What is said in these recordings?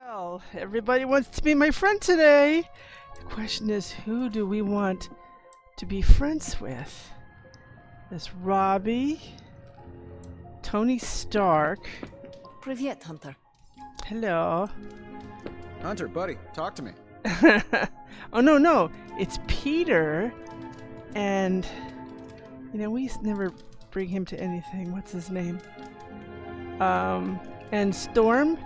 Well, everybody wants to be my friend today. The question is, who do we want to be friends with? There's Robbie, Tony Stark. Привет, Hunter. Hello. Hunter, buddy, talk to me. Oh, no. It's Peter. And, we never bring him to anything. What's his name? And Storm.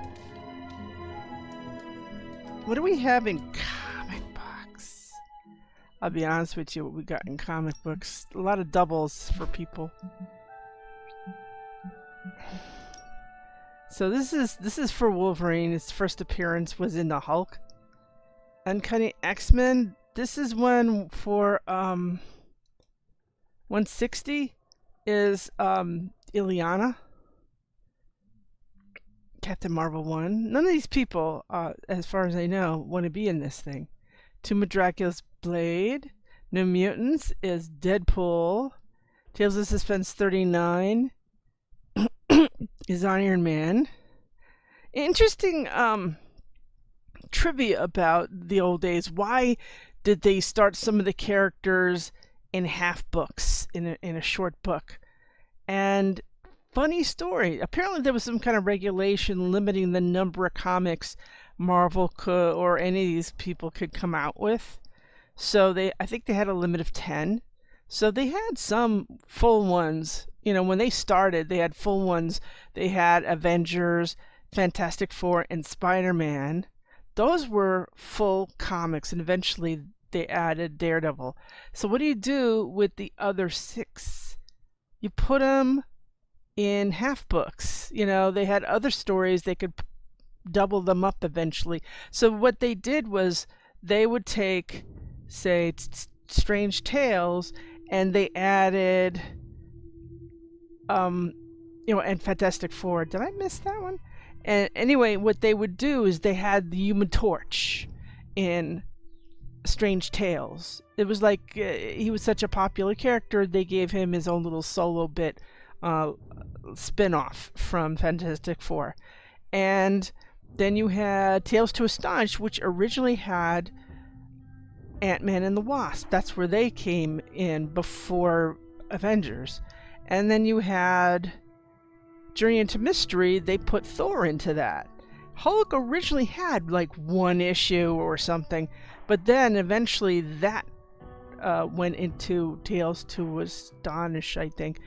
What do we have in comic books? I'll be honest with you, what we got in comic books. A lot of doubles for people. So this is for Wolverine. His first appearance was in the Hulk. Uncanny X-Men. This is one for 160 is Ileana. Captain Marvel 1. None of these people, as far as I know, want to be in this thing. Tomb of Dracula's Blade. New Mutants is Deadpool. Tales of Suspense 39 is Iron Man. Interesting trivia about the old days. Why did they start some of the characters in half books, in a short book? And funny story. Apparently there was some kind of regulation limiting the number of comics Marvel could, or any of these people could come out with. So I think they had a limit of 10. So they had some full ones. When they started, they had full ones. They had Avengers, Fantastic Four, and Spider-Man. Those were full comics, and eventually they added Daredevil. So what do you do with the other 6? You put them in half books. They had other stories. They could double them up eventually. So what they did was they would take, say, Strange Tales, and they added, and Fantastic Four. Did I miss that one? And anyway, what they would do is they had the Human Torch in Strange Tales. It was like he was such a popular character, they gave him his own little solo bit spin-off from Fantastic Four. And then you had Tales to Astonish, which originally had Ant-Man and the Wasp. That's where they came in before Avengers. And then you had Journey into Mystery. They put Thor into that. Hulk originally had like one issue or something, but then eventually that went into Tales to Astonish, I think.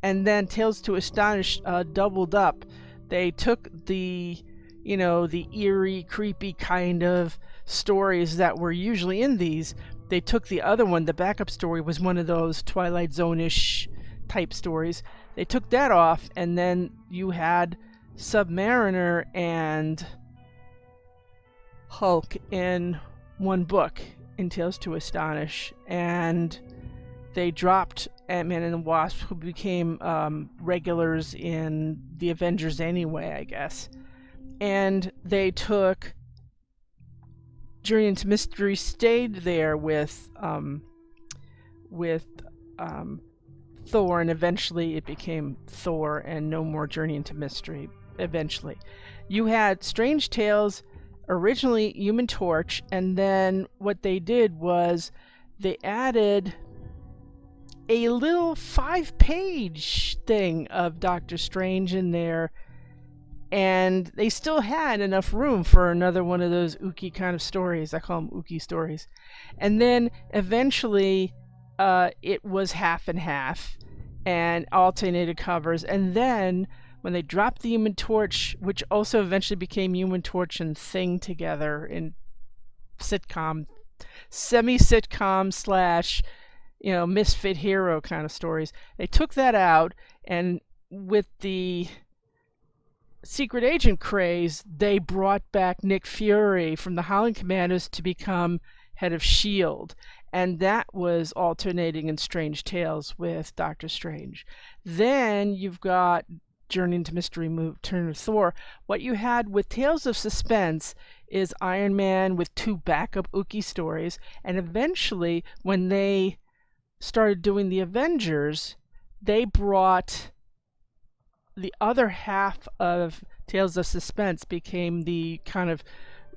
And then Tales to Astonish doubled up. They took the eerie, creepy kind of stories that were usually in these. They took the other one. The backup story was one of those Twilight Zone-ish type stories. They took that off, and then you had Submariner and Hulk in one book in Tales to Astonish, and they dropped Ant-Man and the Wasp, who became regulars in the Avengers anyway, I guess. And they took Journey into Mystery, stayed there with Thor, and eventually it became Thor and no more Journey into Mystery eventually. You had Strange Tales, originally Human Torch, and then what they did was they added a little 5-page thing of Doctor Strange in there, and they still had enough room for another one of those Uki kind of stories. I call them Uki stories. And then eventually it was half and half and alternated covers. And then when they dropped the Human Torch, which also eventually became Human Torch and Thing together in sitcom, semi-sitcom slash misfit hero kind of stories. They took that out, and with the Secret Agent craze, they brought back Nick Fury from the Howling Commandos to become head of S.H.I.E.L.D. And that was alternating in Strange Tales with Doctor Strange. Then you've got Journey into Mystery, Turn of Thor. What you had with Tales of Suspense is Iron Man with 2 backup Uki stories, and eventually when they started doing the Avengers, they brought the other half of Tales of Suspense became the kind of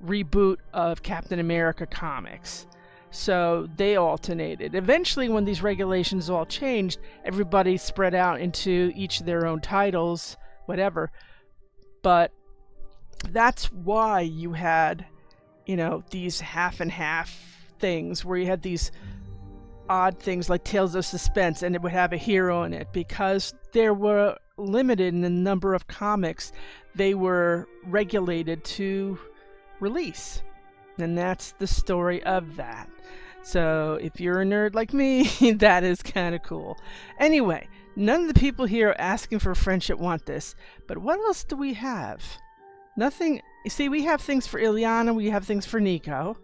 reboot of Captain America comics. So they alternated. Eventually, when these regulations all changed, everybody spread out into each of their own titles, whatever. But that's why you had, these half and half things where you had these odd things like Tales of Suspense and it would have a hero in it, because there were limited in the number of comics they were regulated to release. And that's the story of that. So if you're a nerd like me, that is kind of cool. Anyway, none of the people here asking for friendship want this. But what else do we have? Nothing. You see, we have things for Ileana. We have things for Nico.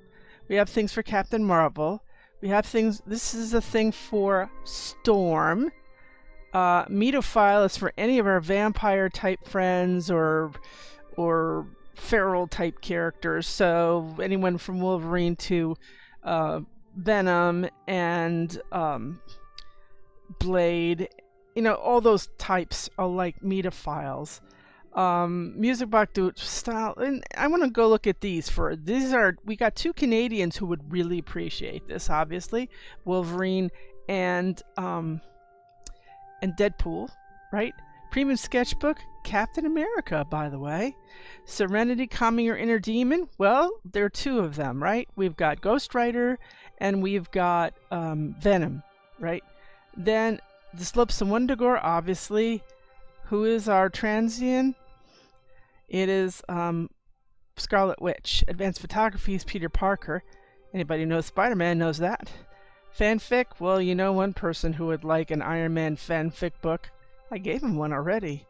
We have things for Captain Marvel. We have things. This is a thing for Storm. Metophile is for any of our vampire type friends or feral type characters. So anyone from Wolverine to Venom and Blade, all those types are like metaphiles. Music box style, and I want to go look at these. We got 2 Canadians who would really appreciate this, obviously, Wolverine and Deadpool, right? Premium Sketchbook, Captain America, by the way. Serenity, Calming Your Inner Demon. Well, there are 2 of them, right? We've got Ghost Rider and we've got Venom, right? Then the Slopes of Wundagore, obviously. Who is our transient? It is Scarlet Witch. Advanced Photography is Peter Parker. Anybody who knows Spider-Man knows that. Fanfic, well, one person who would like an Iron Man fanfic book. I gave him one already.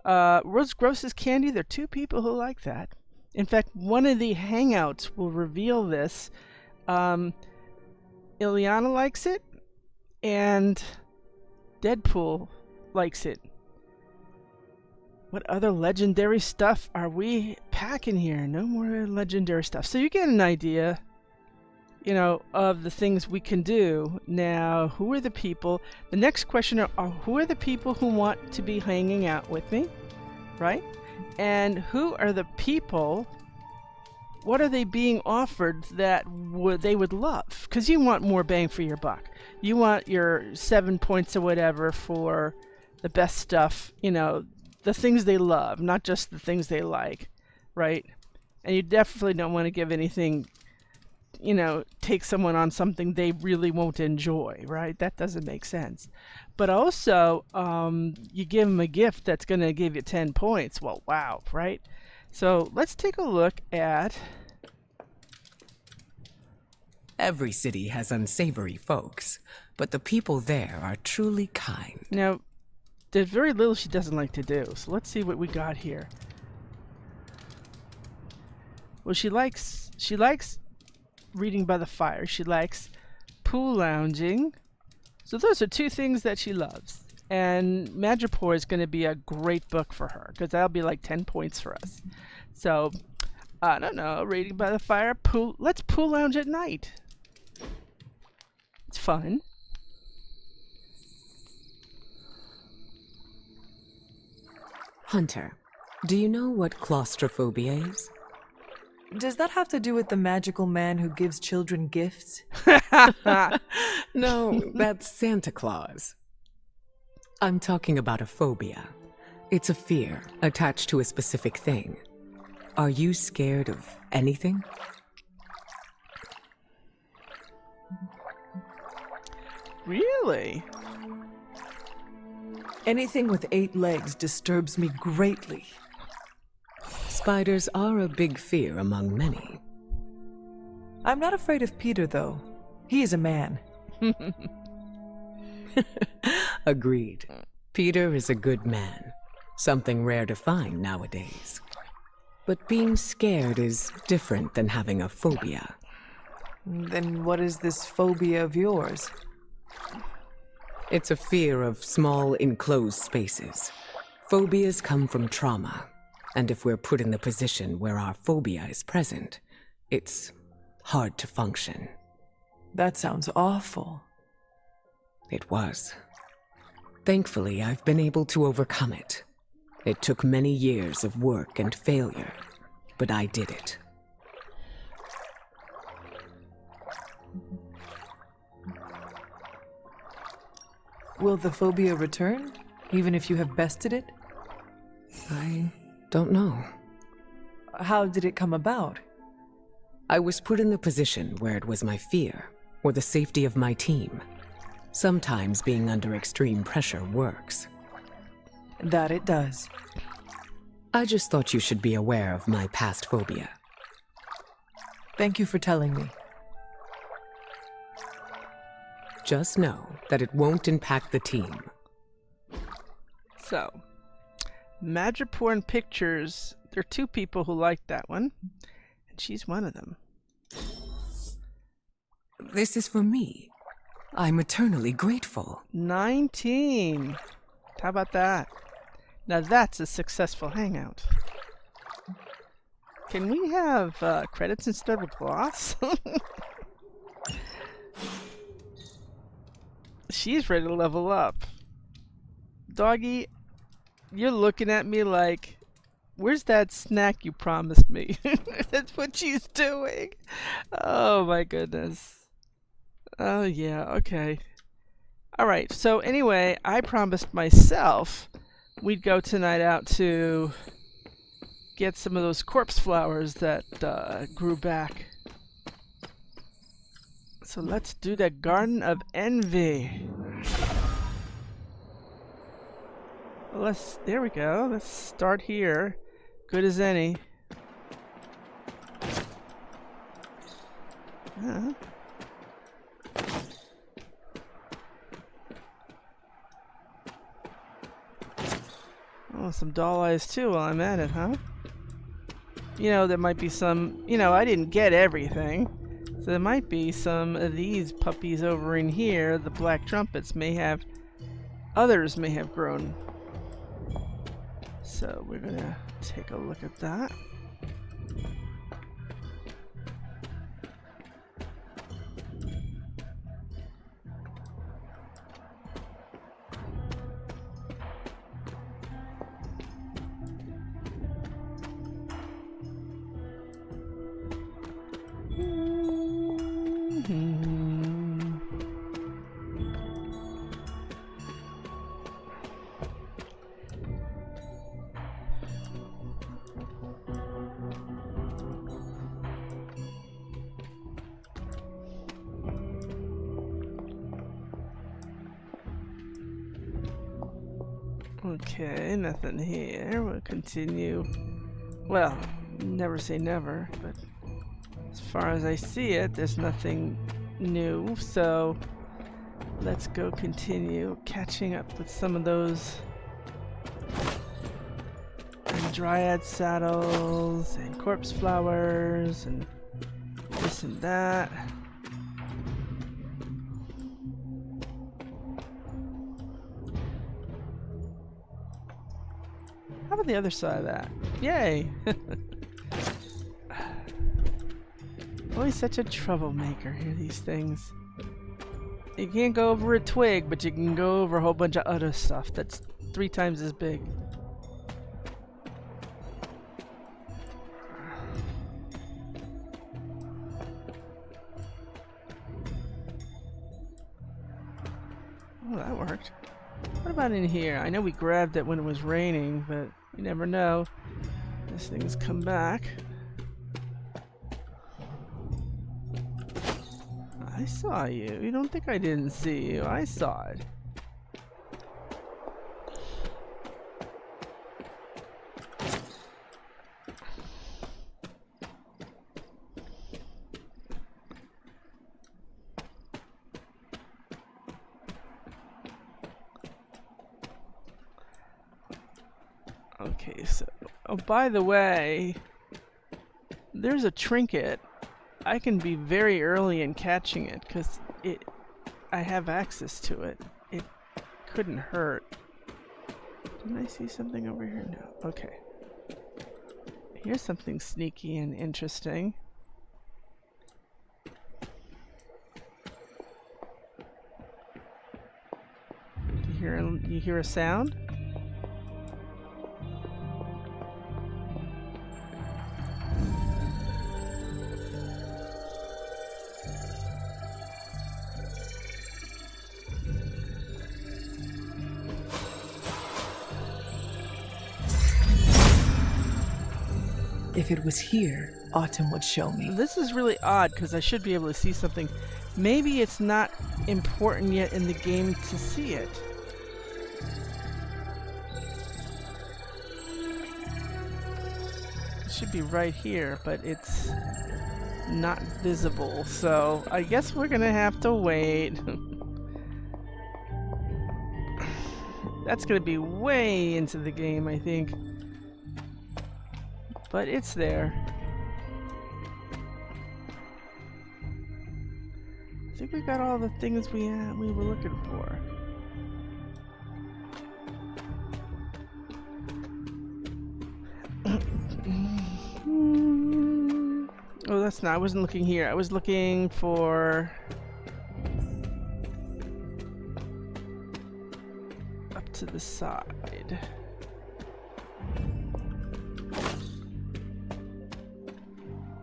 World's Grossest Candy, there are 2 people who like that. In fact, one of the Hangouts will reveal this. Ileana likes it, and Deadpool likes it. What other legendary stuff are we packing here? No more legendary stuff. So you get an idea, of the things we can do. Now, who are the people? The next question are who are the people who want to be hanging out with me, right? And who are the people, what are they being offered that they would love? Because you want more bang for your buck. You want your 7 points or whatever for the best stuff, the things they love, not just the things they like, right? And you definitely don't want to give anything, take someone on something they really won't enjoy, right? That doesn't make sense. But also, you give them a gift that's going to give you 10 points. Well, wow, right? So let's take a look at... Every city has unsavory folks, but the people there are truly kind. Now, there's very little she doesn't like to do, so let's see what we got here. Well, she likes reading by the fire. She likes pool lounging. So those are 2 things that she loves. And Madripoor is going to be a great book for her, because that'll be like 10 points for us. So, I don't know, reading by the fire, let's pool lounge at night. It's fun. Hunter, do you know what claustrophobia is? Does that have to do with the magical man who gives children gifts? No, that's Santa Claus. I'm talking about a phobia. It's a fear attached to a specific thing. Are you scared of anything? Really? Anything with 8 legs disturbs me greatly. Spiders are a big fear among many. I'm not afraid of Peter, though. He is a man. Agreed. Peter is a good man. Something rare to find nowadays. But being scared is different than having a phobia. Then what is this phobia of yours? It's a fear of small, enclosed spaces. Phobias come from trauma, and if we're put in the position where our phobia is present, it's hard to function. That sounds awful. It was. Thankfully, I've been able to overcome it. It took many years of work and failure, but I did it. Will the phobia return, even if you have bested it? I don't know. How did it come about? I was put in the position where it was my fear, or the safety of my team. Sometimes being under extreme pressure works. That it does. I just thought you should be aware of my past phobia. Thank you for telling me. Just know that it won't impact the team. So, Madripoor Pictures, there are 2 people who like that one, and she's one of them. This is for me. I'm eternally grateful. 19. How about that? Now that's a successful hangout. Can we have credits instead of gloss? She's ready to level up. Doggy, you're looking at me like, where's that snack you promised me? That's what she's doing. Oh my goodness. Oh yeah, okay. Alright, so anyway, I promised myself we'd go tonight out to get some of those corpse flowers that grew back. So let's do the Garden of Envy. There we go. Let's start here. Good as any. Oh, some doll eyes too while I'm at it, huh? You know, there might be some, I didn't get everything. So there might be some of these puppies over in here. The black trumpets others may have grown. So we're gonna take a look at that. Okay, nothing here. We'll continue. Well, never say never, but as far as I see it, there's nothing new. So let's go continue catching up with some of those dryad saddles and corpse flowers and this and that. How about the other side of that? Yay! Always such a troublemaker here, these things. You can't go over a twig, but you can go over a whole bunch of other stuff that's 3 times as big. Oh, that worked. What about in here? I know we grabbed it when it was raining, but you never know. This thing's come back. I saw you. You don't think I didn't see you. I saw it. Okay, so... Oh, by the way, there's a trinket. I can be very early in catching it because I have access to it. It couldn't hurt. Didn't I see something over here? No. Okay. Here's something sneaky and interesting. You hear a sound? If it was here, Autumn would show me. This is really odd because I should be able to see something. Maybe it's not important yet in the game to see it. It should be right here, but it's not visible, so I guess we're gonna have to wait. That's gonna be way into the game, I think. But it's there. I think we got all the things we were looking for. Oh, that's not. I wasn't looking here. I was looking for up to the side.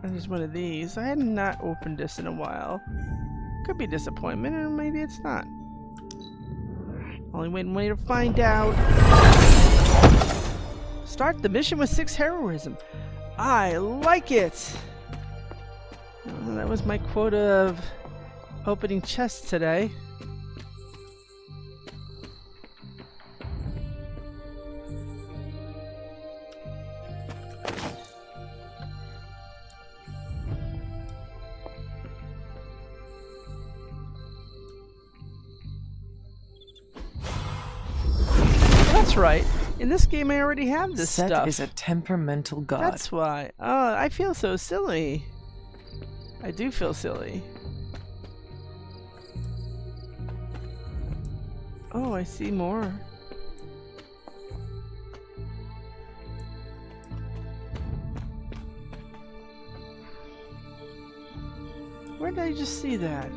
And there's one of these. I had not opened this in a while. Could be disappointment, or maybe it's not. Only one way to find out. Start the mission with 6 heroism. I like it. Well, that was my quota of opening chests today. That's right. In this game, I already have this Set stuff. is a temperamental god. That's why. Oh, I feel so silly. I do feel silly. Oh, I see more. Where did I just see that?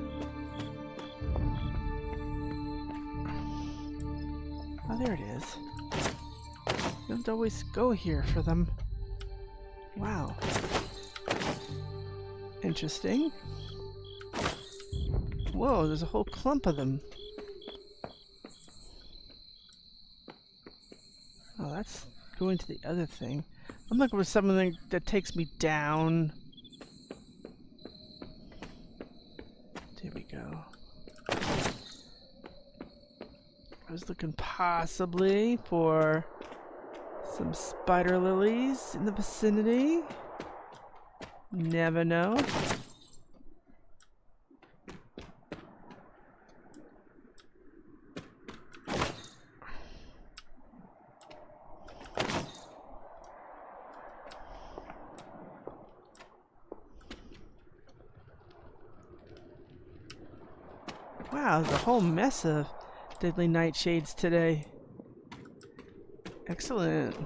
Oh, there it is. You don't always go here for them. Wow. Interesting. Whoa, there's a whole clump of them. Oh, that's going to the other thing. I'm looking for something that takes me down. There we go. I was looking possibly for some spider lilies in the vicinity. Never know. Wow, there's a whole mess of deadly nightshades today. Excellent.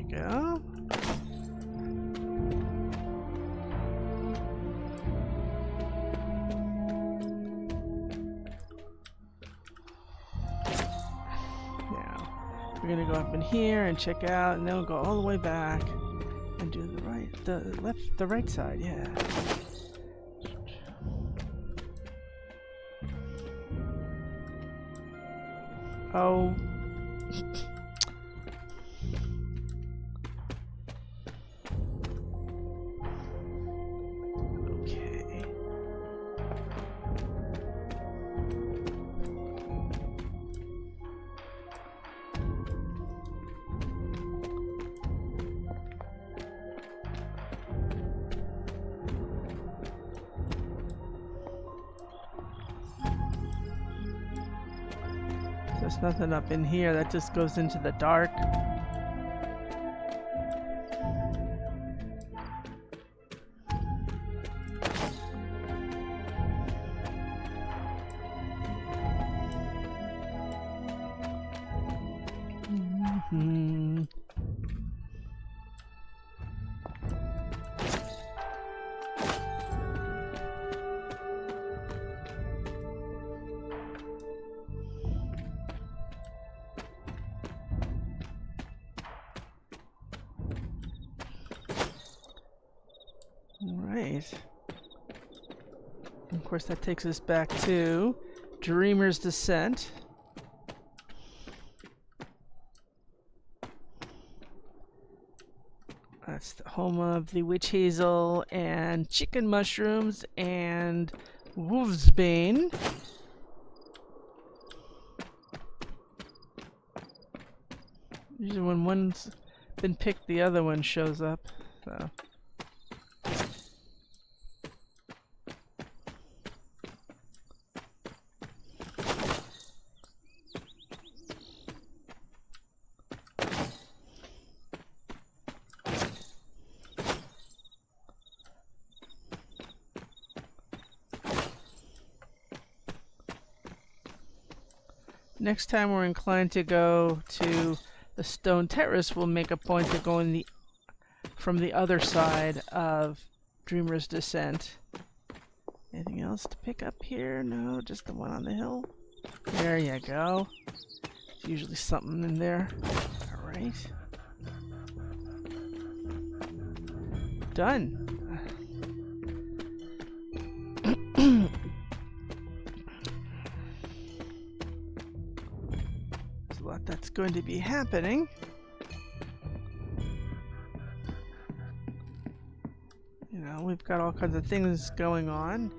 Go. Now we're gonna go up in here and check out, and then we'll go all the way back and do the right side. Yeah. Oh. There's nothing up in here. That just goes into the dark. Alright. Of course, that takes us back to Dreamer's Descent. That's the home of the witch hazel and chicken mushrooms and wolfsbane. Usually when one's been picked, the other one shows up. So. Next time we're inclined to go to the stone terrace, we'll make a point to go in from the other side of Dreamer's Descent. Anything else to pick up here? No, just the one on the hill. There you go. There's usually something in there. Alright. Done. That's going to be happening. You know, we've got all kinds of things going on.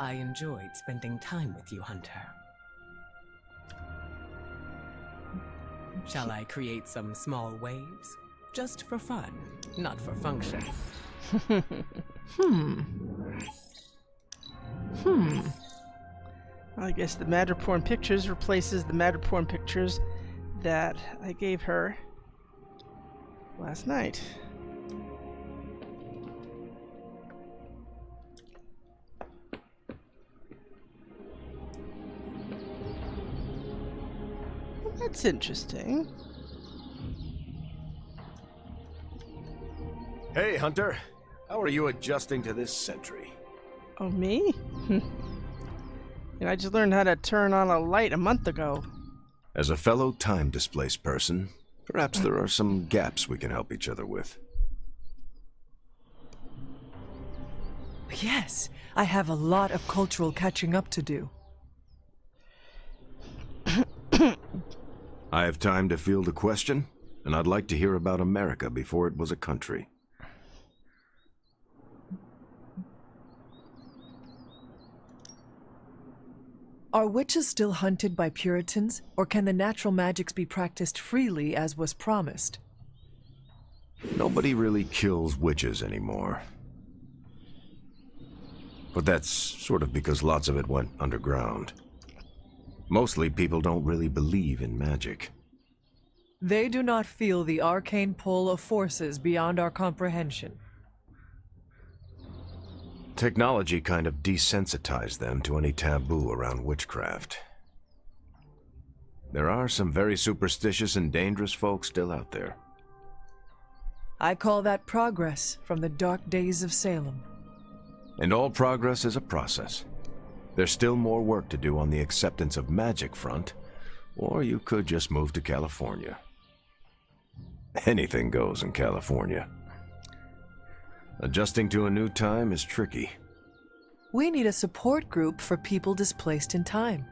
I enjoyed spending time with you, Hunter. Shall I create some small waves? Just for fun, not for function. I guess the Matterporn Pictures replaces the Matterporn Pictures that I gave her last night. Well, that's interesting. Hey, Hunter. How are you adjusting to this century? Oh, me? I just learned how to turn on a light a month ago. As a fellow time-displaced person, perhaps there are some gaps we can help each other with. Yes, I have a lot of cultural catching up to do. I have time to field a question, and I'd like to hear about America before it was a country. Are witches still hunted by Puritans, or can the natural magics be practiced freely as was promised? Nobody really kills witches anymore. But that's sort of because lots of it went underground. Mostly people don't really believe in magic. They do not feel the arcane pull of forces beyond our comprehension. Technology kind of desensitized them to any taboo around witchcraft. There are some very superstitious and dangerous folks still out there. I call that progress from the dark days of Salem. And all progress is a process. There's still more work to do on the acceptance of magic front, or you could just move to California. Anything goes in California. Adjusting to a new time is tricky. We need a support group for people displaced in time.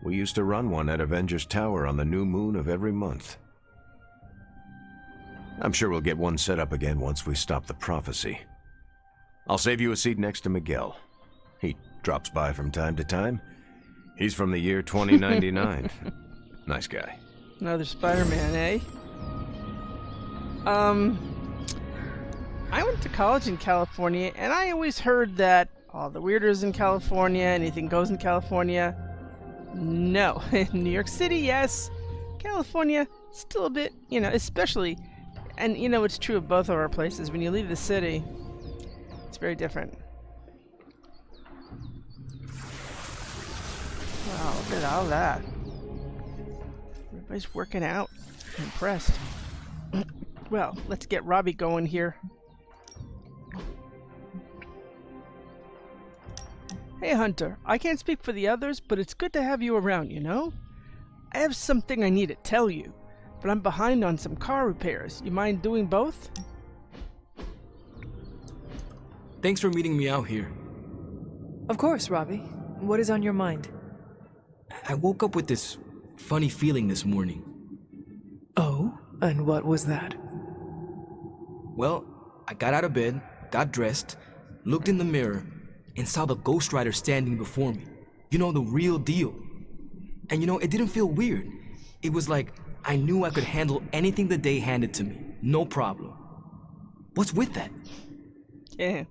We used to run one at Avengers Tower on the new moon of every month. I'm sure we'll get one set up again once we stop the prophecy. I'll save you a seat next to Miguel. He drops by from time to time. He's from the year 2099. Nice guy. Another Spider-Man, eh? I went to college in California, and I always heard that all the weirdos in California, anything goes in California. No. In New York City, yes. California, still a bit, especially, and it's true of both of our places. When you leave the city, it's very different. Wow, look at all that. Everybody's working out. I'm impressed. Well, let's get Robbie going here. Hey, Hunter. I can't speak for the others, but it's good to have you around, I have something I need to tell you, but I'm behind on some car repairs. You mind doing both? Thanks for meeting me out here. Of course, Robbie. What is on your mind? I woke up with this funny feeling this morning. Oh, and what was that? Well, I got out of bed, got dressed, looked in the mirror, and saw the Ghost Rider standing before me. The real deal. And it didn't feel weird. It was like I knew I could handle anything the day handed to me. No problem. What's with that? Yeah.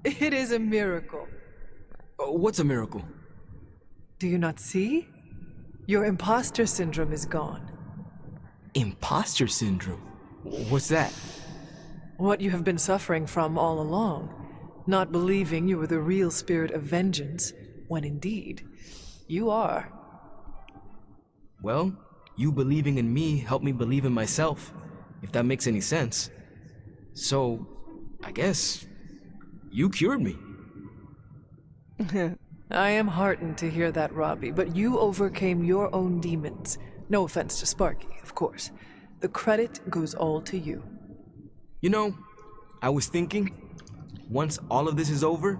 It is a miracle. What's a miracle? Do you not see? Your imposter syndrome is gone. Imposter syndrome? What's that? What you have been suffering from all along. Not believing you were the real spirit of vengeance, when indeed, you are. Well, you believing in me helped me believe in myself, if that makes any sense. So, I guess, you cured me. I am heartened to hear that, Robbie, but you overcame your own demons. No offense to Sparky, of course. The credit goes all to you. I was thinking, once all of this is over,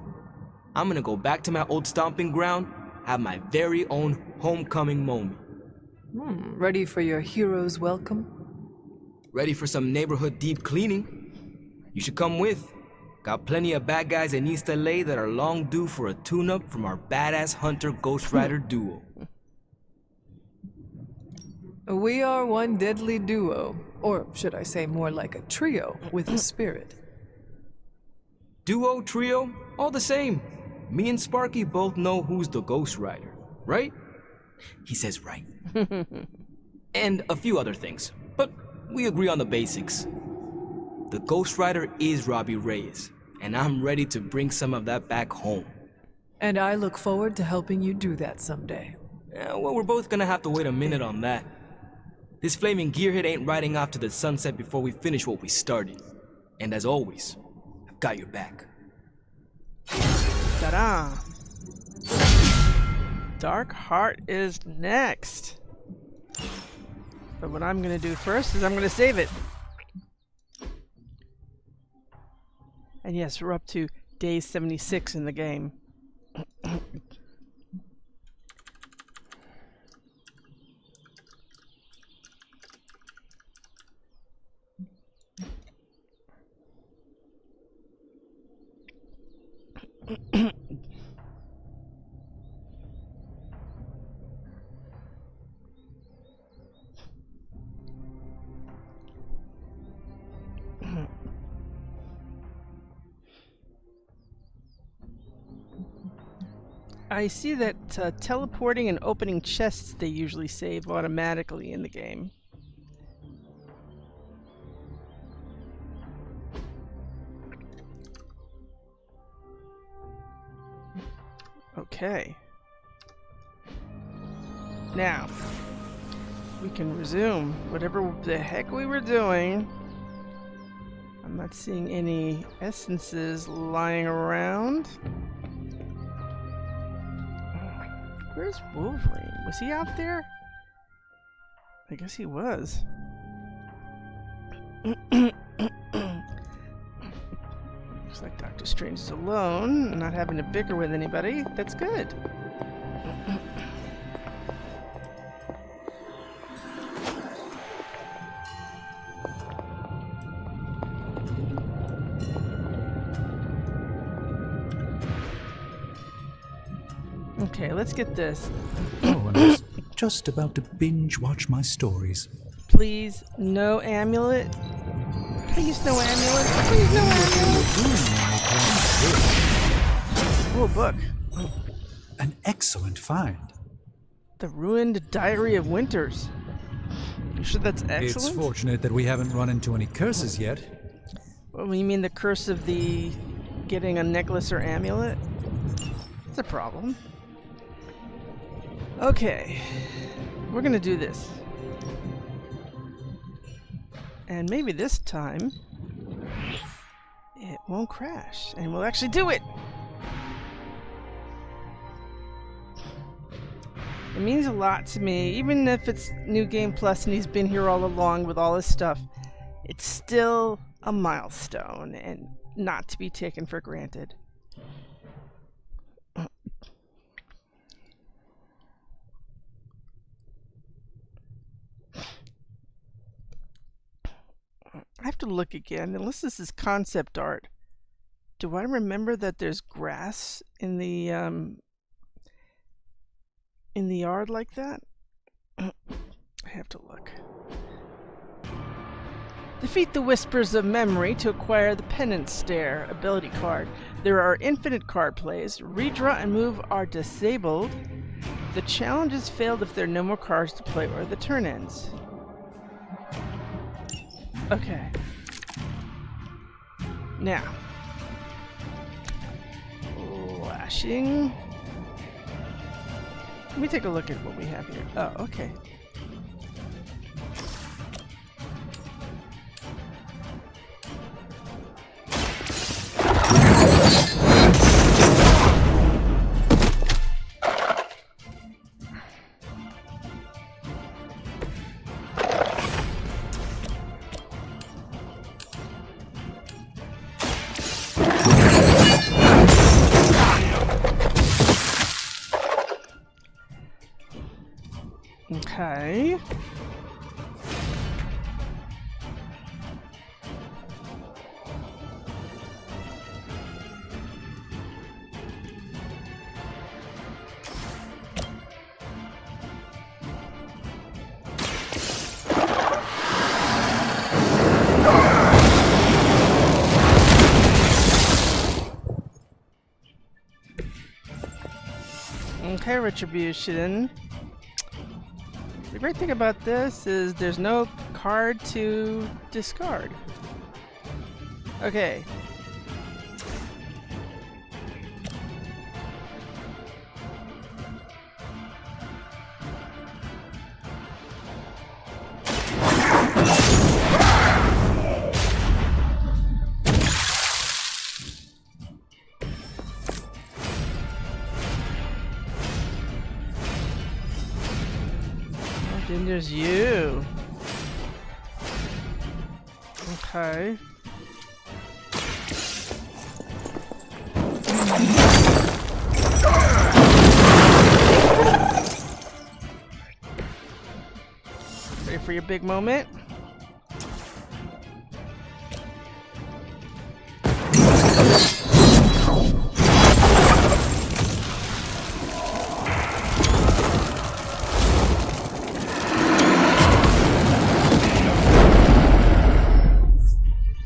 I'm gonna go back to my old stomping ground, have my very own homecoming moment. Ready for your hero's welcome? Ready for some neighborhood deep cleaning? You should come with. Got plenty of bad guys in East LA that are long due for a tune-up from our badass Hunter Ghost Rider duo. We are one deadly duo, or should I say more like a trio with a spirit. Duo, trio, all the same. Me and Sparky both know who's the Ghost Rider, right? He says right. And a few other things, but we agree on the basics. The Ghost Rider is Robbie Reyes, and I'm ready to bring some of that back home. And I look forward to helping you do that someday. Well, we're both gonna have to wait a minute on that. This flaming gearhead ain't riding off to the sunset before we finish what we started. And as always, I've got your back. Ta-da! Dark Heart is next. But what I'm gonna do first is I'm gonna save it. And yes, we're up to day 76 in the game. I see that teleporting and opening chests they usually save automatically in the game. Okay. Now, we can resume whatever the heck we were doing. I'm not seeing any essences lying around. Where's Wolverine? Was he out there? I guess he was. Looks like Doctor Strange is alone, not having to bicker with anybody. That's good. Okay, let's get this. Oh, and I was just about to binge watch my stories. Please, no amulet. Please, no amulet. Please, no amulet. Cool book. An excellent find. The Ruined Diary of Winters. You sure that's excellent? It's fortunate that we haven't run into any curses yet. Well, you mean the curse of the getting a necklace or amulet? It's a problem. Okay, we're gonna do this. And maybe this time, it won't crash, and we'll actually do it! It means a lot to me, even if it's New Game Plus and he's been here all along with all his stuff. It's still a milestone, and not to be taken for granted. I have to look again, unless this is concept art. Do I remember that there's grass in the yard like that? I have to look. Defeat the Whispers of Memory to acquire the Penance Stare ability card. There are infinite card plays. Redraw and move are disabled. The challenge is failed if there are no more cards to play or the turn ends. Okay. Now. Lashing. Let me take a look at what we have here. Oh, okay. Okay. Okay, Retribution. The great thing about this is there's no card to discard. Okay. Then there's you. Okay. Ready for your big moment?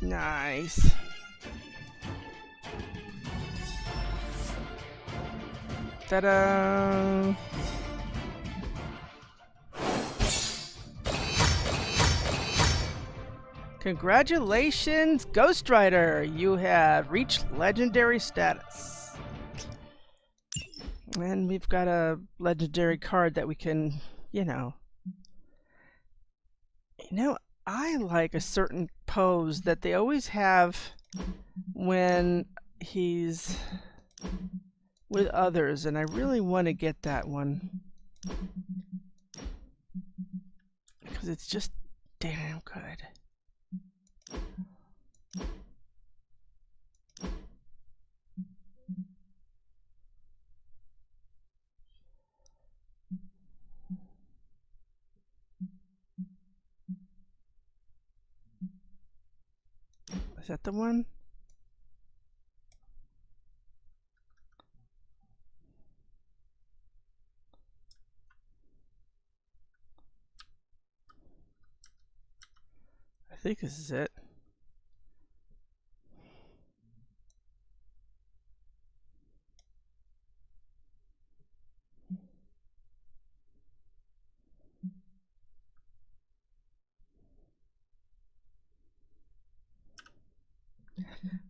Nice. Ta-da! Congratulations, Ghost Rider! You have reached legendary status. And we've got a legendary card that we can, you know, You know, I like a certain pose that they always have when he's with others, and I really want to get that one because it's just damn good. Is that the one? I think this is it.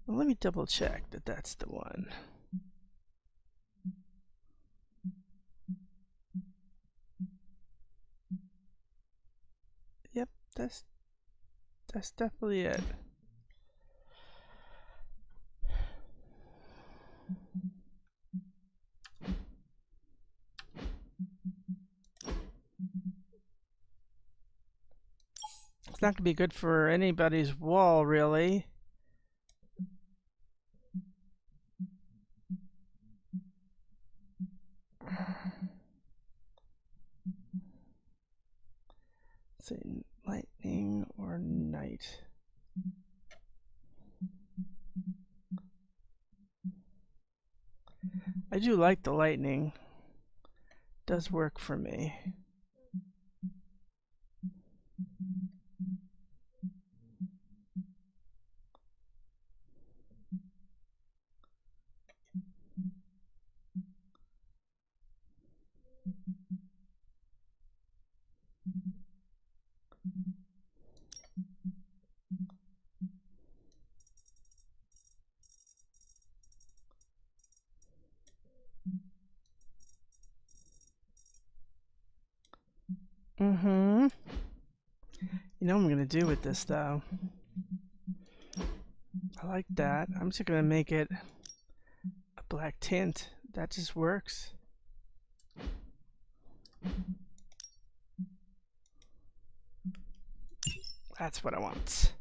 Well, let me double check that that's the one. Yep, that's definitely it. It's not gonna be good for anybody's wall, really. Say lightning or night. I do like the lightning. Does work for me. Mm-hmm. You know what I'm gonna do with this though? I like that. I'm just gonna make it a black tint. That just works. That's what I want.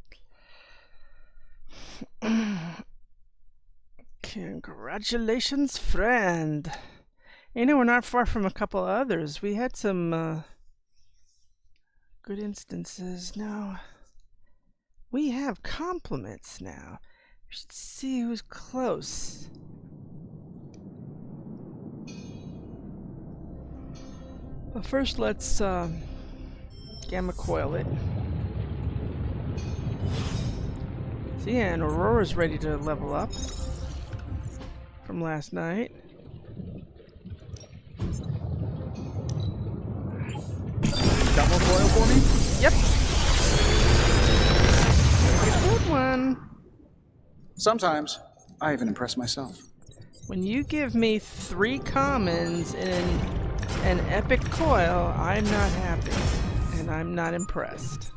Congratulations, friend. You know, we're not far from a couple others. We had some good instances. Now, we have compliments now. We should see who's close. Well, first let's gamma coil it. See, and Aurora's ready to level up from last night. Double coil for me? Yep. Good one. Sometimes. I even impress myself. When you give me 3 commons in an epic coil, I'm not happy. And I'm not impressed.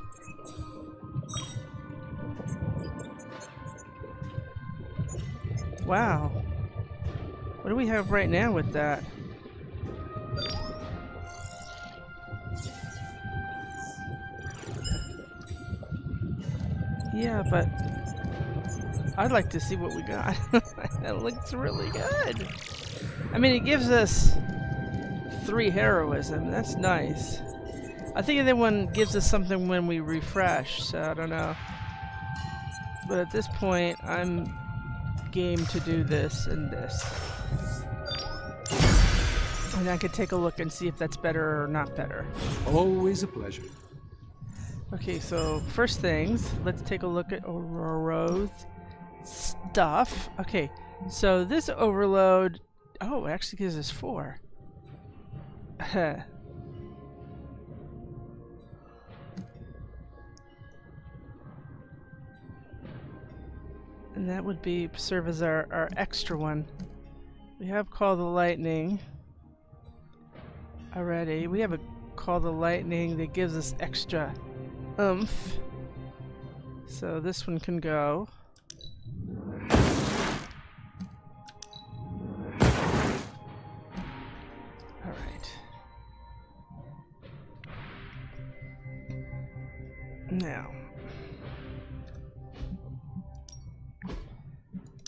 Wow. What do we have right now with that? Yeah, but I'd like to see what we got. That looks really good. I mean, it gives us 3 heroism. That's nice. I think the other one gives us something when we refresh, so I don't know. But at this point, I'm game to do this and this. And I could take a look and see if that's better or not better. Always a pleasure. Okay, so first things, let's take a look at Aurora's stuff. Okay, so this overload, oh, it actually gives us 4. And that would be serve as our extra one. We have Call the Lightning already. We have a Call the Lightning that gives us extra oomph. So this one can go. Alright. Now.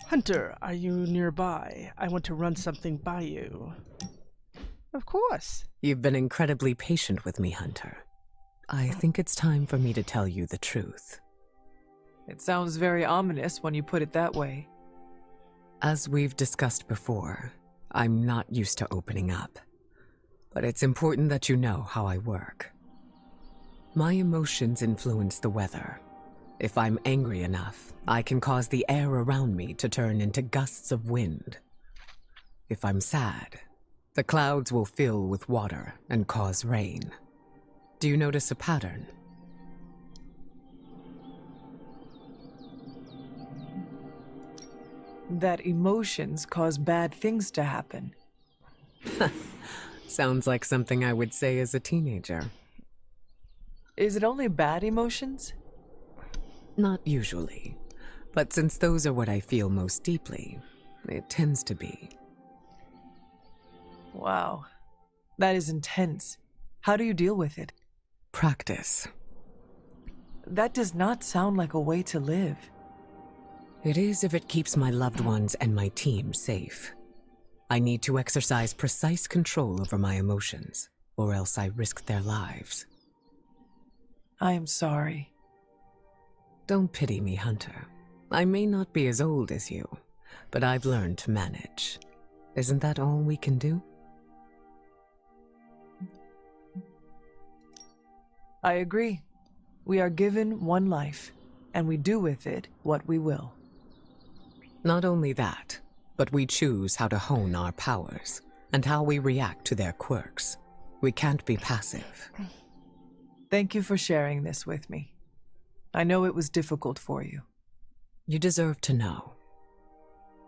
Hunter, are you nearby? I want to run something by you. Of course. You've been incredibly patient with me, Hunter. I think it's time for me to tell you the truth. It sounds very ominous when you put it that way. As we've discussed before, I'm not used to opening up. But it's important that you know how I work. My emotions influence the weather. If I'm angry enough, I can cause the air around me to turn into gusts of wind. If I'm sad, the clouds will fill with water and cause rain. Do you notice a pattern? That emotions cause bad things to happen. Sounds like something I would say as a teenager. Is it only bad emotions? Not usually, but since those are what I feel most deeply, it tends to be. Wow. That is intense. How do you deal with it? Practice. That does not sound like a way to live. It is if it keeps my loved ones and my team safe. I need to exercise precise control over my emotions, or else I risk their lives. I am sorry. Don't pity me, Hunter. I may not be as old as you, but I've learned to manage. Isn't that all we can do? I agree. We are given one life, and we do with it what we will. Not only that, but we choose how to hone our powers, and how we react to their quirks. We can't be passive. Thank you for sharing this with me. I know it was difficult for you. You deserve to know.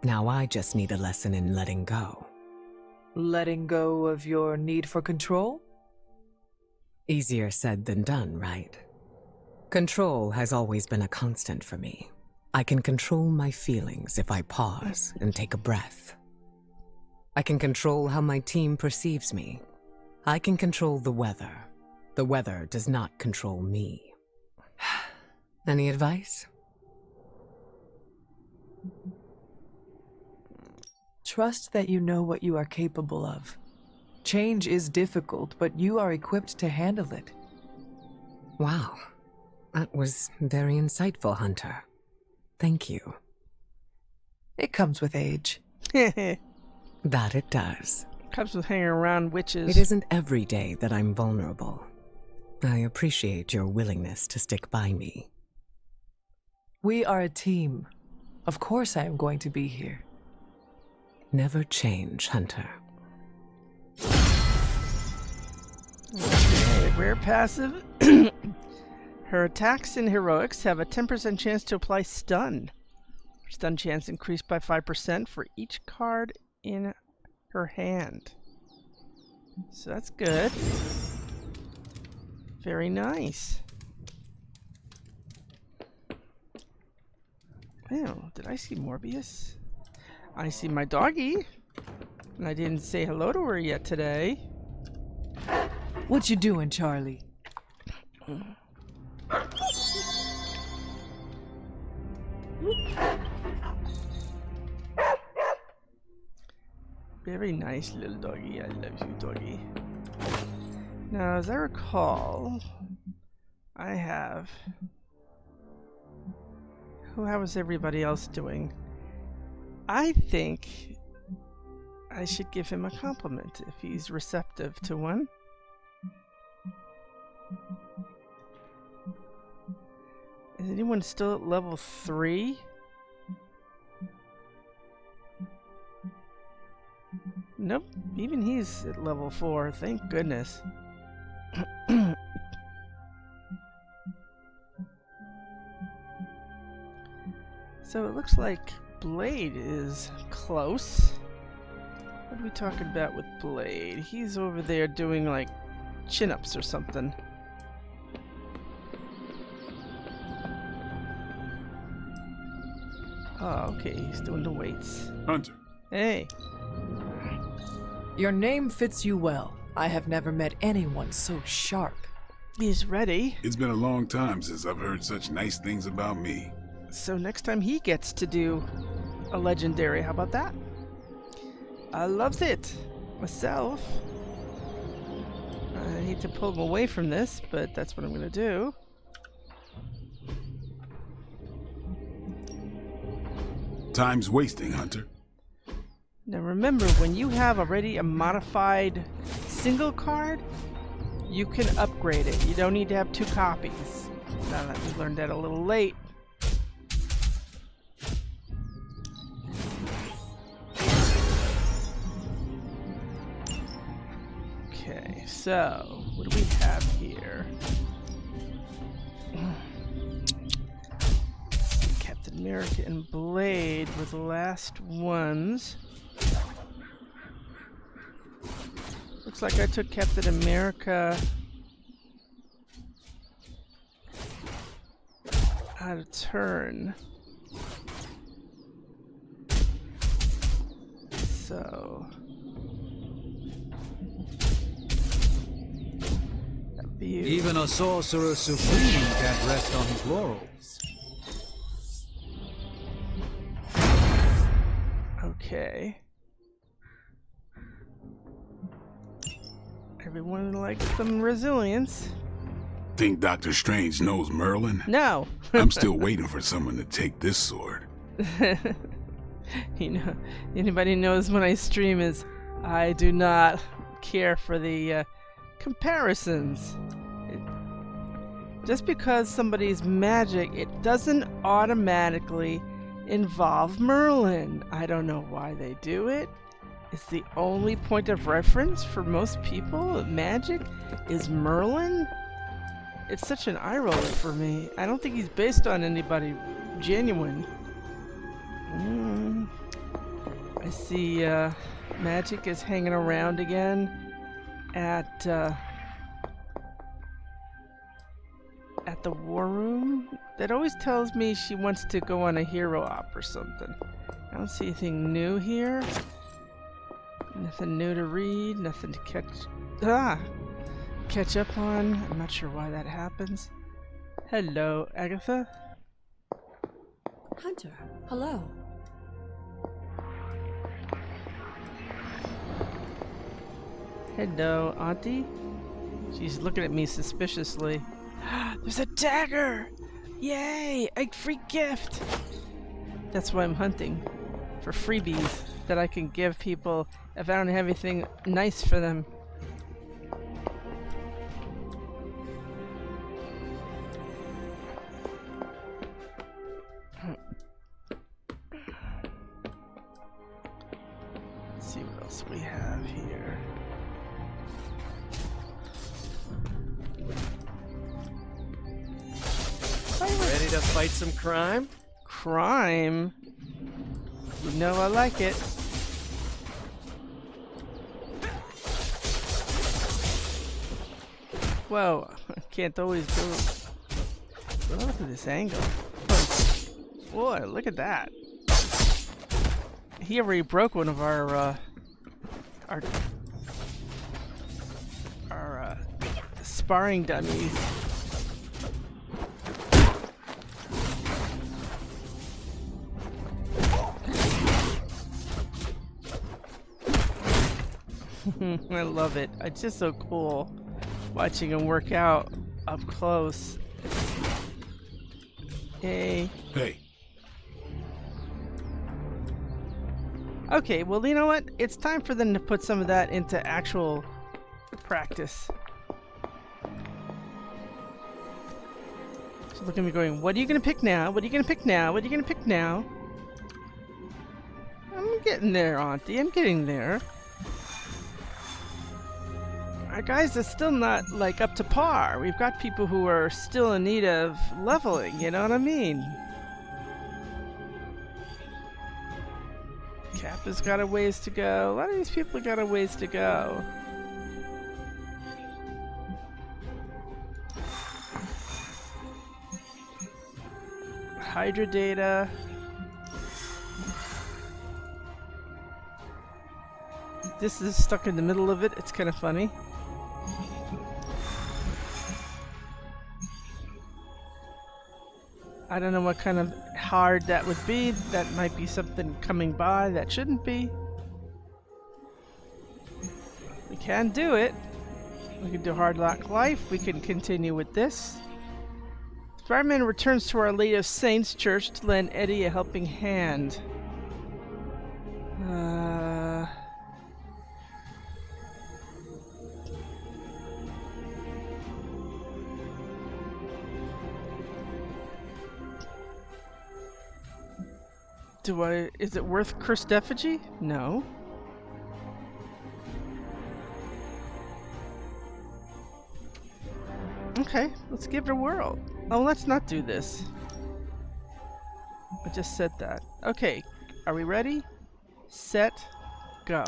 Now I just need a lesson in letting go. Letting go of your need for control? Easier said than done, right? Control has always been a constant for me. I can control my feelings if I pause and take a breath. I can control how my team perceives me. I can control the weather. The weather does not control me. Any advice? Trust that you know what you are capable of. Change is difficult, but you are equipped to handle it. Wow. That was very insightful, Hunter. Thank you. It comes with age. That it does. Comes with hanging around witches. It isn't every day that I'm vulnerable. I appreciate your willingness to stick by me. We are a team. Of course I am going to be here. Never change, Hunter. Okay, rare passive. Her attacks in heroics have a 10% chance to apply stun. Stun chance increased by 5% for each card in her hand. So that's good. Very nice. Oh, did I see Morbius? I see my doggy. And I didn't say hello to her yet today. What you doing, Charlie? Very nice little doggy. I love you, doggy. Now, as I recall, I have... How was everybody else doing? I think I should give him a compliment if he's receptive to one. Is anyone still at level 3? Nope, even he's at level 4, thank goodness. So it looks like Blade is close. What are we talking about with Blade? He's over there doing like chin-ups or something. Oh, okay, he's doing the weights. Hunter. Hey. Your name fits you well. I have never met anyone so sharp. He's ready. It's been a long time since I've heard such nice things about me. So next time he gets to do a legendary, how about that? I loves it myself. I hate to pull him away from this, but that's what I'm gonna do. Time's wasting, Hunter. Now remember, when you have already a modified single card, you can upgrade it. You don't need to have 2 copies. Now that we learned that a little late. Okay, so what do we have here? Captain America and Blade were the last ones. Looks like I took Captain America out of turn. So that'd be you. Even a sorcerer supreme can't rest on his laurels. Okay. Everyone likes some resilience. Think Doctor Strange knows Merlin? No. I'm still waiting for someone to take this sword. You know, anybody knows when I stream is I do not care for the comparisons. Just because somebody's magic, it doesn't automatically involve Merlin. I don't know why they do it. It's the only point of reference for most people. Magic is Merlin. It's such an eye roller for me. I don't think he's based on anybody genuine. I see Magic is hanging around again at the war room. That always tells me she wants to go on a hero op or something. I don't see anything new here. Nothing new to read, nothing to catch up on. I'm not sure why that happens. Hello, Agatha. Hunter, hello. Hello, Auntie. She's looking at me suspiciously. There's a dagger! Yay! A free gift! That's why I'm hunting. For freebies that I can give people if I don't have anything nice for them. Let's see what else we have here. Ready to fight some crime? Crime? You know I like it. Whoa, I can't always go. Look at this angle. Boy, look at that. He already broke one of our sparring dummies. I love it. It's just so cool watching him work out up close. Hey. Hey. Okay, well, you know what? It's time for them to put some of that into actual practice. So look at me going, what are you going to pick now? What are you going to pick now? What are you going to pick now? I'm getting there, Auntie. I'm getting there. Our guys are still not, like, up to par. We've got people who are still in need of leveling, you know what I mean? Cap has got a ways to go. A lot of these people got a ways to go. Hydra data. this is stuck in the middle of it. It's kind of funny. I don't know what kind of hard that would be. That might be something coming by that shouldn't be. We can do it. We can do Hard Lock Life. We can continue with this. Spider-Man returns to Our Lady of Saints Church to lend Eddie a helping hand. Is it worth Cursed Effigy? No. Okay, let's give it a whirl. Oh, let's not do this. I just said that. Okay, are we ready? Set, go.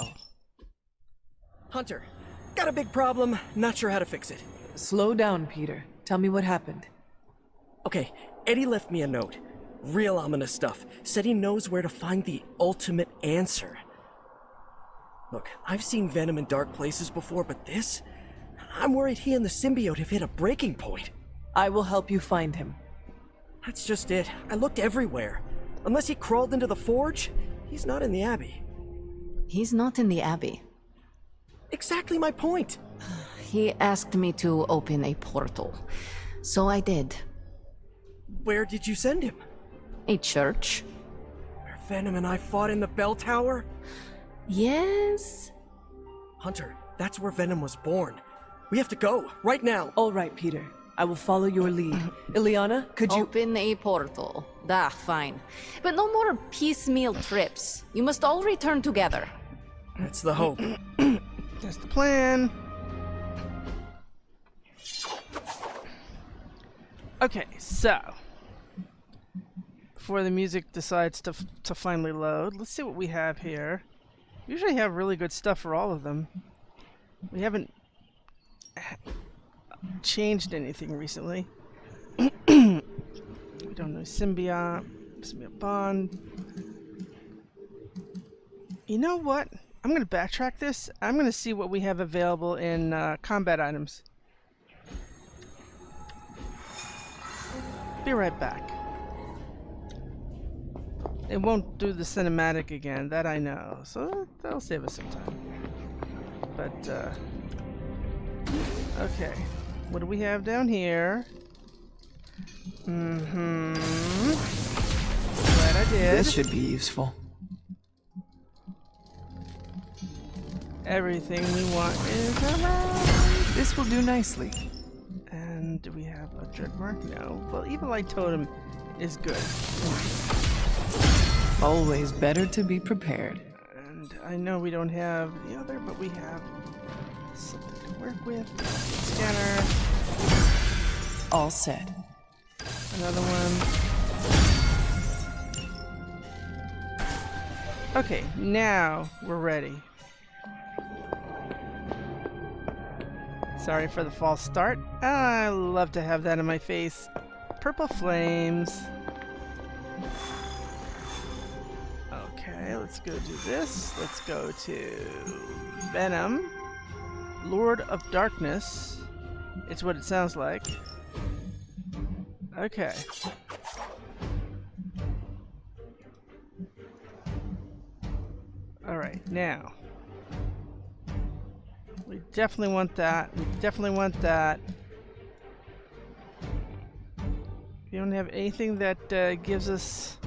Hunter, got a big problem. Not sure how to fix it. Slow down, Peter. Tell me what happened. Okay, Eddie left me a note. Real ominous stuff. Said he knows where to find the ultimate answer. Look, I've seen Venom in dark places before, but this? I'm worried he and the symbiote have hit a breaking point. I will help you find him. That's just it. I looked everywhere. Unless he crawled into the forge, he's not in the Abbey. He's not in the Abbey. Exactly my point. He asked me to open a portal, so I did. Where did you send him? A church. Where Venom and I fought in the bell tower? Yes? Hunter, that's where Venom was born. We have to go, right now. All right, Peter. I will follow your lead. Ileana, could you... Open a portal. Fine. But no more piecemeal trips. You must all return together. That's the hope. That's the plan. Okay, so before the music decides to finally load, let's see what we have here. Usually have really good stuff for all of them. We haven't changed anything recently. We don't know symbiote bond. You know what? I'm gonna backtrack this. I'm gonna see what we have available in combat items. Be right back. It won't do the cinematic again, that I know, so that'll save us some time. But, okay. What do we have down here? Glad I did. This should be useful. Everything we want is around. This will do nicely. And do we have a dread mark? No. Well, Evil Eye Totem is good. Always better to be prepared. And I know we don't have the other, but we have something to work with. Scanner. All set. Another one. Okay, now we're ready. Sorry for the false start. I love to have that in my face. Purple flames. Okay, let's go do this. Let's go to Venom. Lord of Darkness. It's what it sounds like. Okay. Alright, now. We definitely want that. We definitely want that. You don't have anything that gives us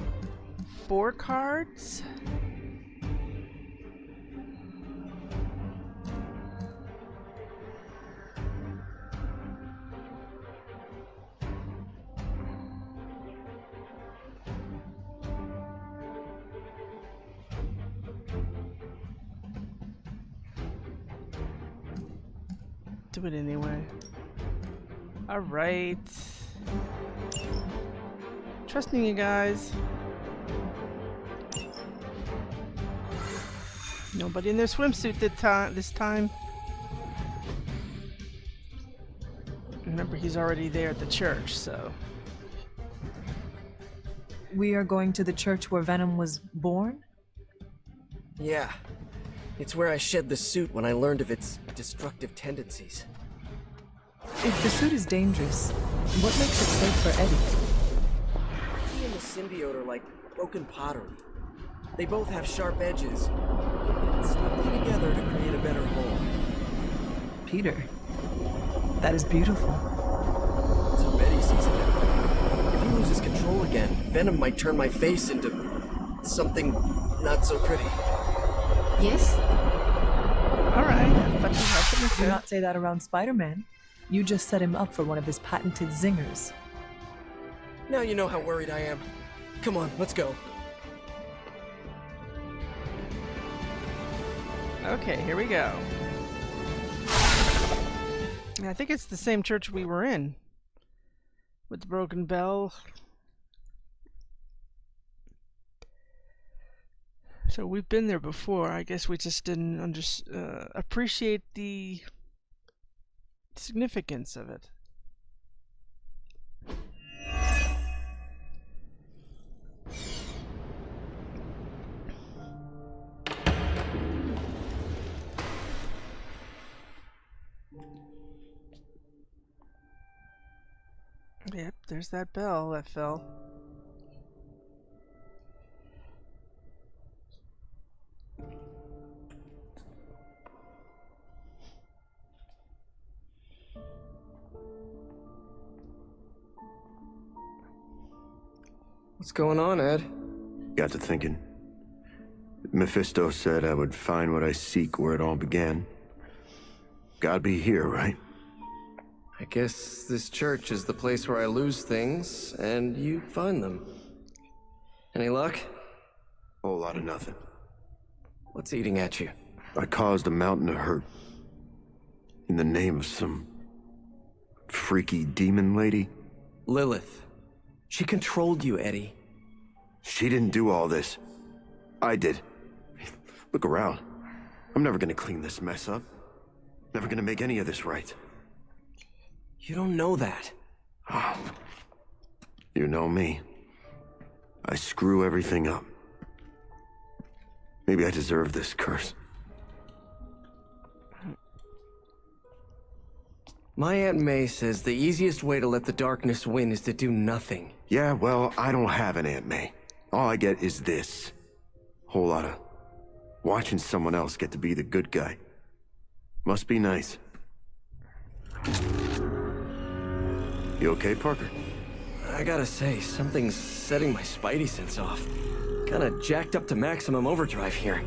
4 cards? Do it anyway. Alright. Trusting you guys. Nobody in their swimsuit this time. Remember, he's already there at the church, so... We are going to the church where Venom was born? Yeah. It's where I shed the suit when I learned of its destructive tendencies. If the suit is dangerous, what makes it safe for Eddie? He and the symbiote are like broken pottery. They both have sharp edges. They fit snugly together to create a better whole. Peter, that is beautiful. So Betty sees it that way. If he loses control again, Venom might turn my face into something not so pretty. Yes? Alright, but you have to Do not say that around Spider-Man. You just set him up for one of his patented zingers. Now you know how worried I am. Come on, let's go. Okay, here we go. I think it's the same church we were in. With the broken bell. So we've been there before. I guess we just didn't appreciate the significance of it. Yep, there's that bell that fell. What's going on, Ed? Got to thinking. Mephisto said I would find what I seek where it all began. Gotta be here, right? I guess this church is the place where I lose things, and you find them. Any luck? Whole lot of nothing. What's eating at you? I caused a mountain to hurt. In the name of some freaky demon lady. Lilith. She controlled you, Eddie. She didn't do all this. I did. Look around. I'm never gonna clean this mess up. Never gonna make any of this right. You don't know that. You know me. I screw everything up. Maybe I deserve this curse. My Aunt May says the easiest way to let the darkness win is to do nothing. Yeah, well, I don't have an Aunt May. All I get is this. Whole lot of watching someone else get to be the good guy. Must be nice. You okay, Parker? I gotta say, something's setting my spidey sense off. Kinda jacked up to maximum overdrive here.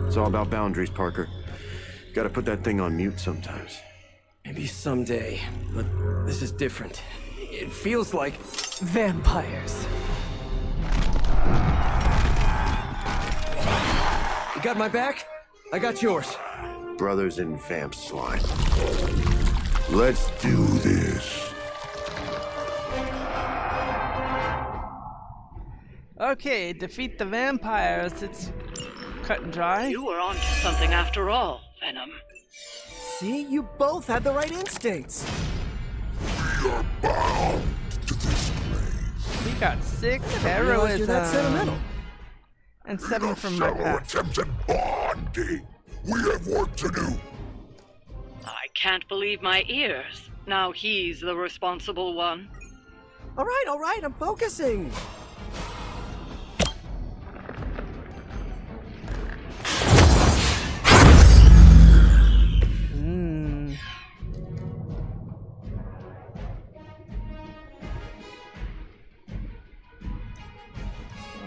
It's all about boundaries, Parker. Gotta put that thing on mute sometimes. Maybe someday, but this is different. It feels like... Vampires. You got my back? I got yours. Brothers in vamp slime. Let's do this. Okay, defeat the vampires. It's cut and dry. You were onto something after all, Venom. See? You both had the right instincts. We are bound to this place. We got 6 I didn't realize you're that sentimental. heroism. And 7 from my pack. Attempts at bonding. We have work to do. I can't believe my ears. Now he's the responsible one. All right, I'm focusing.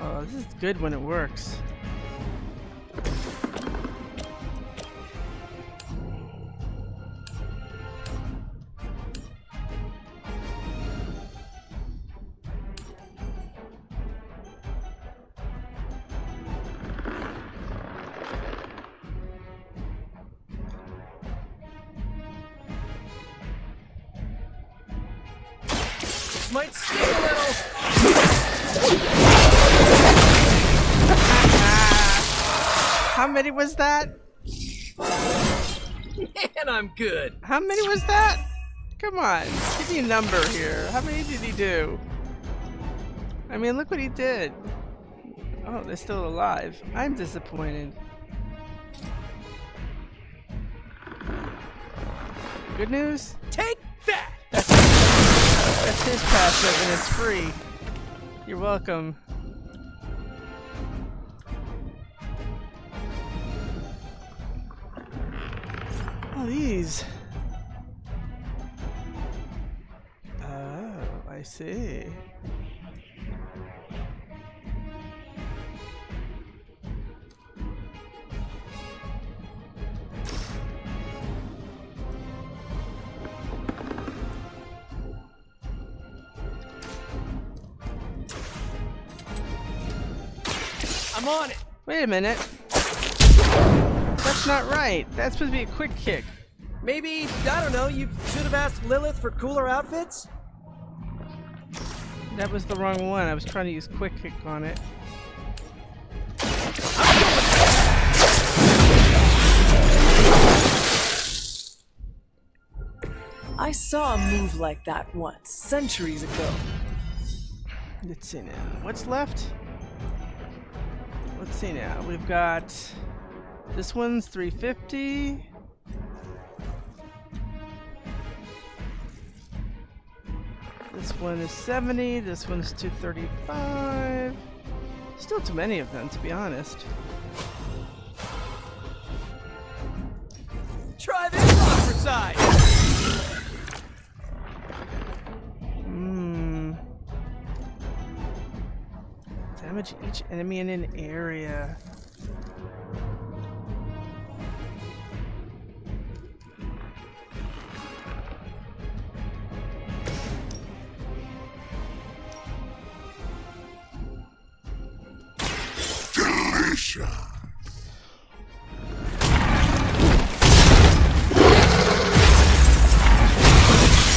Oh, this is good when it works. Might sting a little. How many was that? Man, I'm good. How many was that? Come on, give me a number here. How many did he do? I mean, look what he did. Oh, they're still alive. I'm disappointed. good news? Take that! That's his passive, and it's free. You're welcome. Oh, these. Oh, I see. I'm on it! Wait a minute. That's not right. That's supposed to be a quick kick. Maybe, I don't know, you should have asked Lilith for cooler outfits? That was the wrong one. I was trying to use quick kick on it. I saw a move like that once, centuries ago. Let's see now. What's left? Let's see now. We've got this one's 350. This one is 70. This one's 235. Still too many of them, to be honest. Try this on for size! Damage each enemy in an area. Delicious.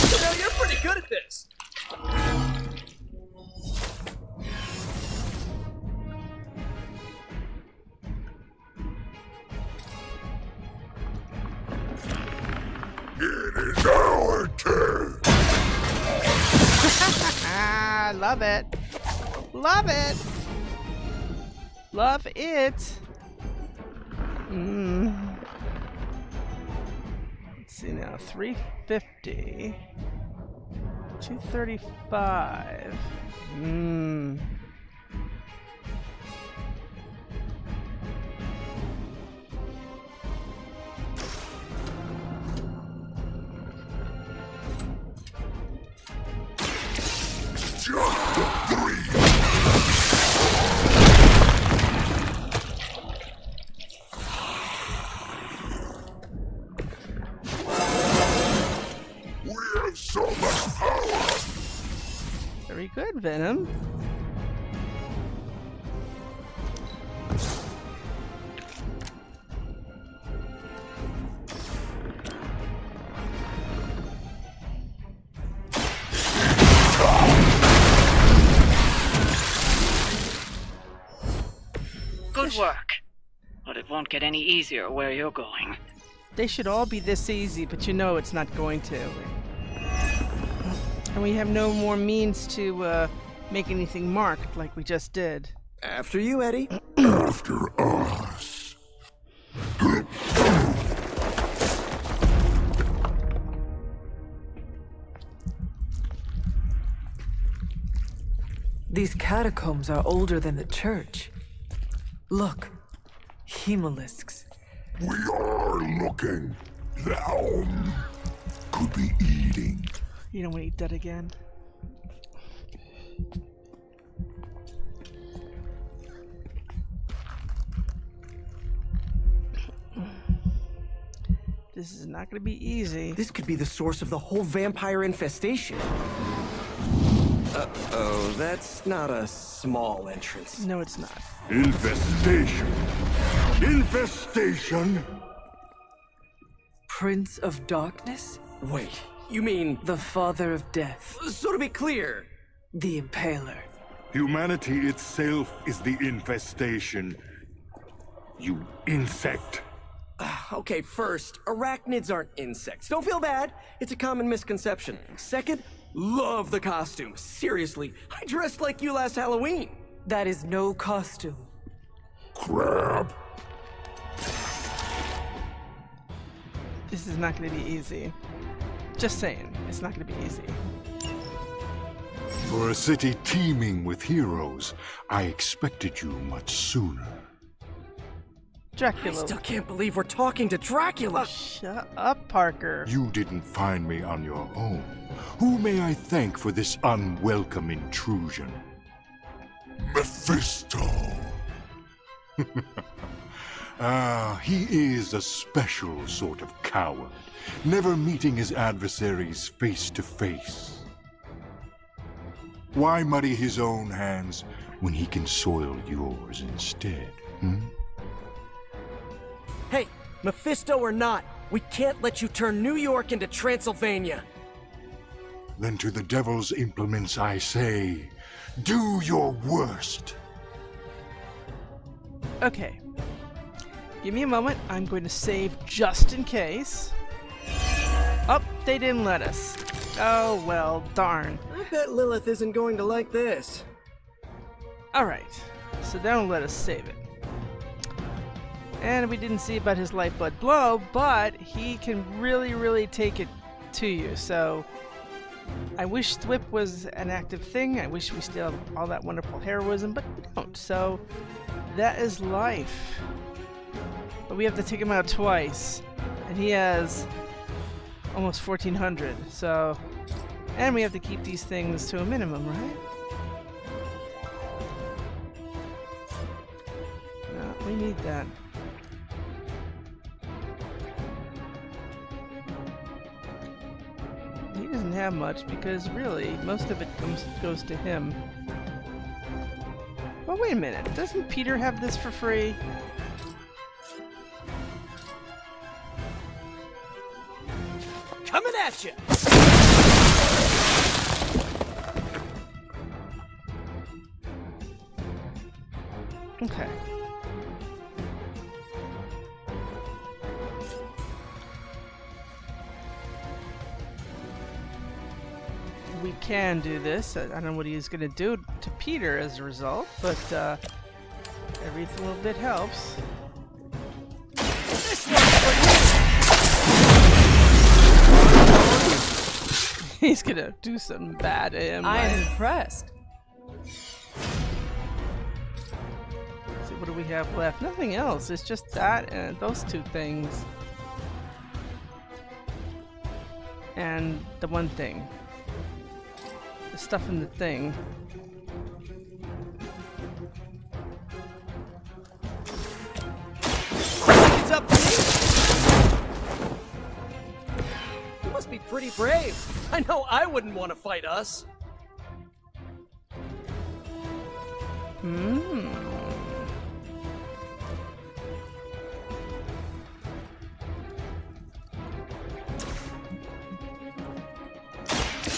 You know, you're pretty good at this. It is our turn. Ah, love it. Love it. Love it. Let's see now. 350. 235. So much power. Very good, Venom. Good work. But it won't get any easier where you're going. They should all be this easy, but you know it's not going to. And we have no more means to make anything marked like we just did. After you, Eddie. After us. These catacombs are older than the church. Look, hemolisks. We are looking. Thou could be eating. You don't want to eat that again. This is not going to be easy. This could be the source of the whole vampire infestation. Uh-oh, that's not a small entrance. No, it's not. Infestation. Infestation. Prince of Darkness? Wait, you mean... The Father of Death. So to be clear... The Impaler. Humanity itself is the infestation. You insect. Okay, first, arachnids aren't insects. Don't feel bad. It's a common misconception. Second, love the costume. Seriously, I dressed like you last Halloween. That is no costume. Crap. This is not going to be easy. Just saying, it's not going to be easy. For a city teeming with heroes, I expected you much sooner. I Dracula. still can't believe we're talking to Dracula! Shut up, Parker. You didn't find me on your own. Who may I thank for this unwelcome intrusion? Mephisto! He is a special sort of coward, never meeting his adversaries face to face. Why muddy his own hands when he can soil yours instead, Hey, Mephisto or not, we can't let you turn New York into Transylvania. Then to the devil's implements I say, do your worst. Okay. Give me a moment. I'm going to save just in case. Oh, they didn't let us. Oh, well, darn. I bet Lilith isn't going to like this. Alright. So they don't let us save it. And we didn't see about his lifeblood blow, but he can really, really take it to you. So I wish Thwip was an active thing. I wish we still have all that wonderful heroism, but we don't. So that is life. But we have to take him out twice. And he has almost 1,400. So, and we have to keep these things to a minimum, right? No, we need that. He doesn't have much because really most of it goes to him. Well, wait a minute. Doesn't Peter have this for free? Coming at you! Okay. We can do this. I don't know what he's going to do to Peter as a result, but every little bit helps. This one's for He's going to do something bad to him. I am right? impressed. So what do we have left? Nothing else. It's just that and those two things. And the one thing. The stuff in the thing. It's up to me! You must be pretty brave. I know I wouldn't want to fight us.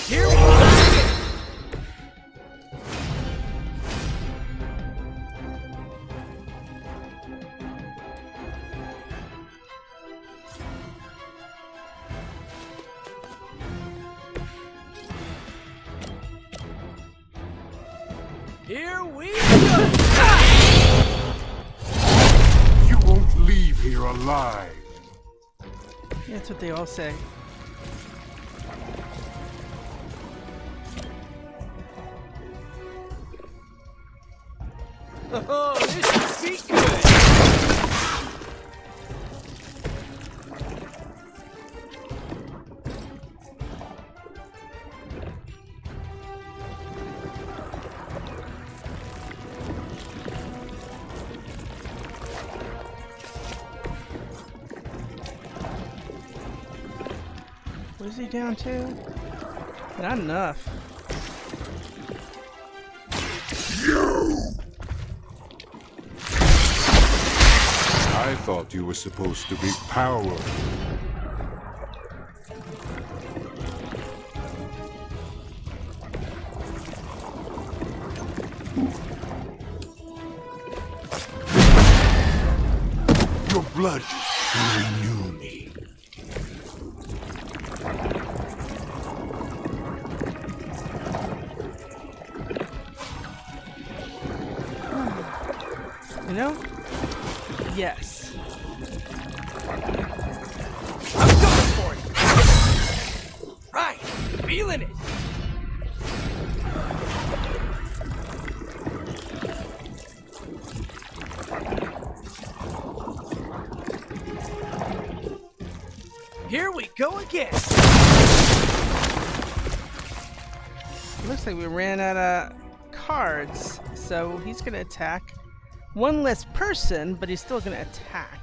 Here we go! Here we go! You won't leave here alive. Yeah, that's what they all say. Oh, this should be good! What is he down to? Not enough. I thought you were supposed to be powerful. Your blood renew me. You know? Yes. I'm going for it! feeling it. Here we go again. Looks like we ran out of cards, so he's gonna attack. One less person, but he's still gonna attack.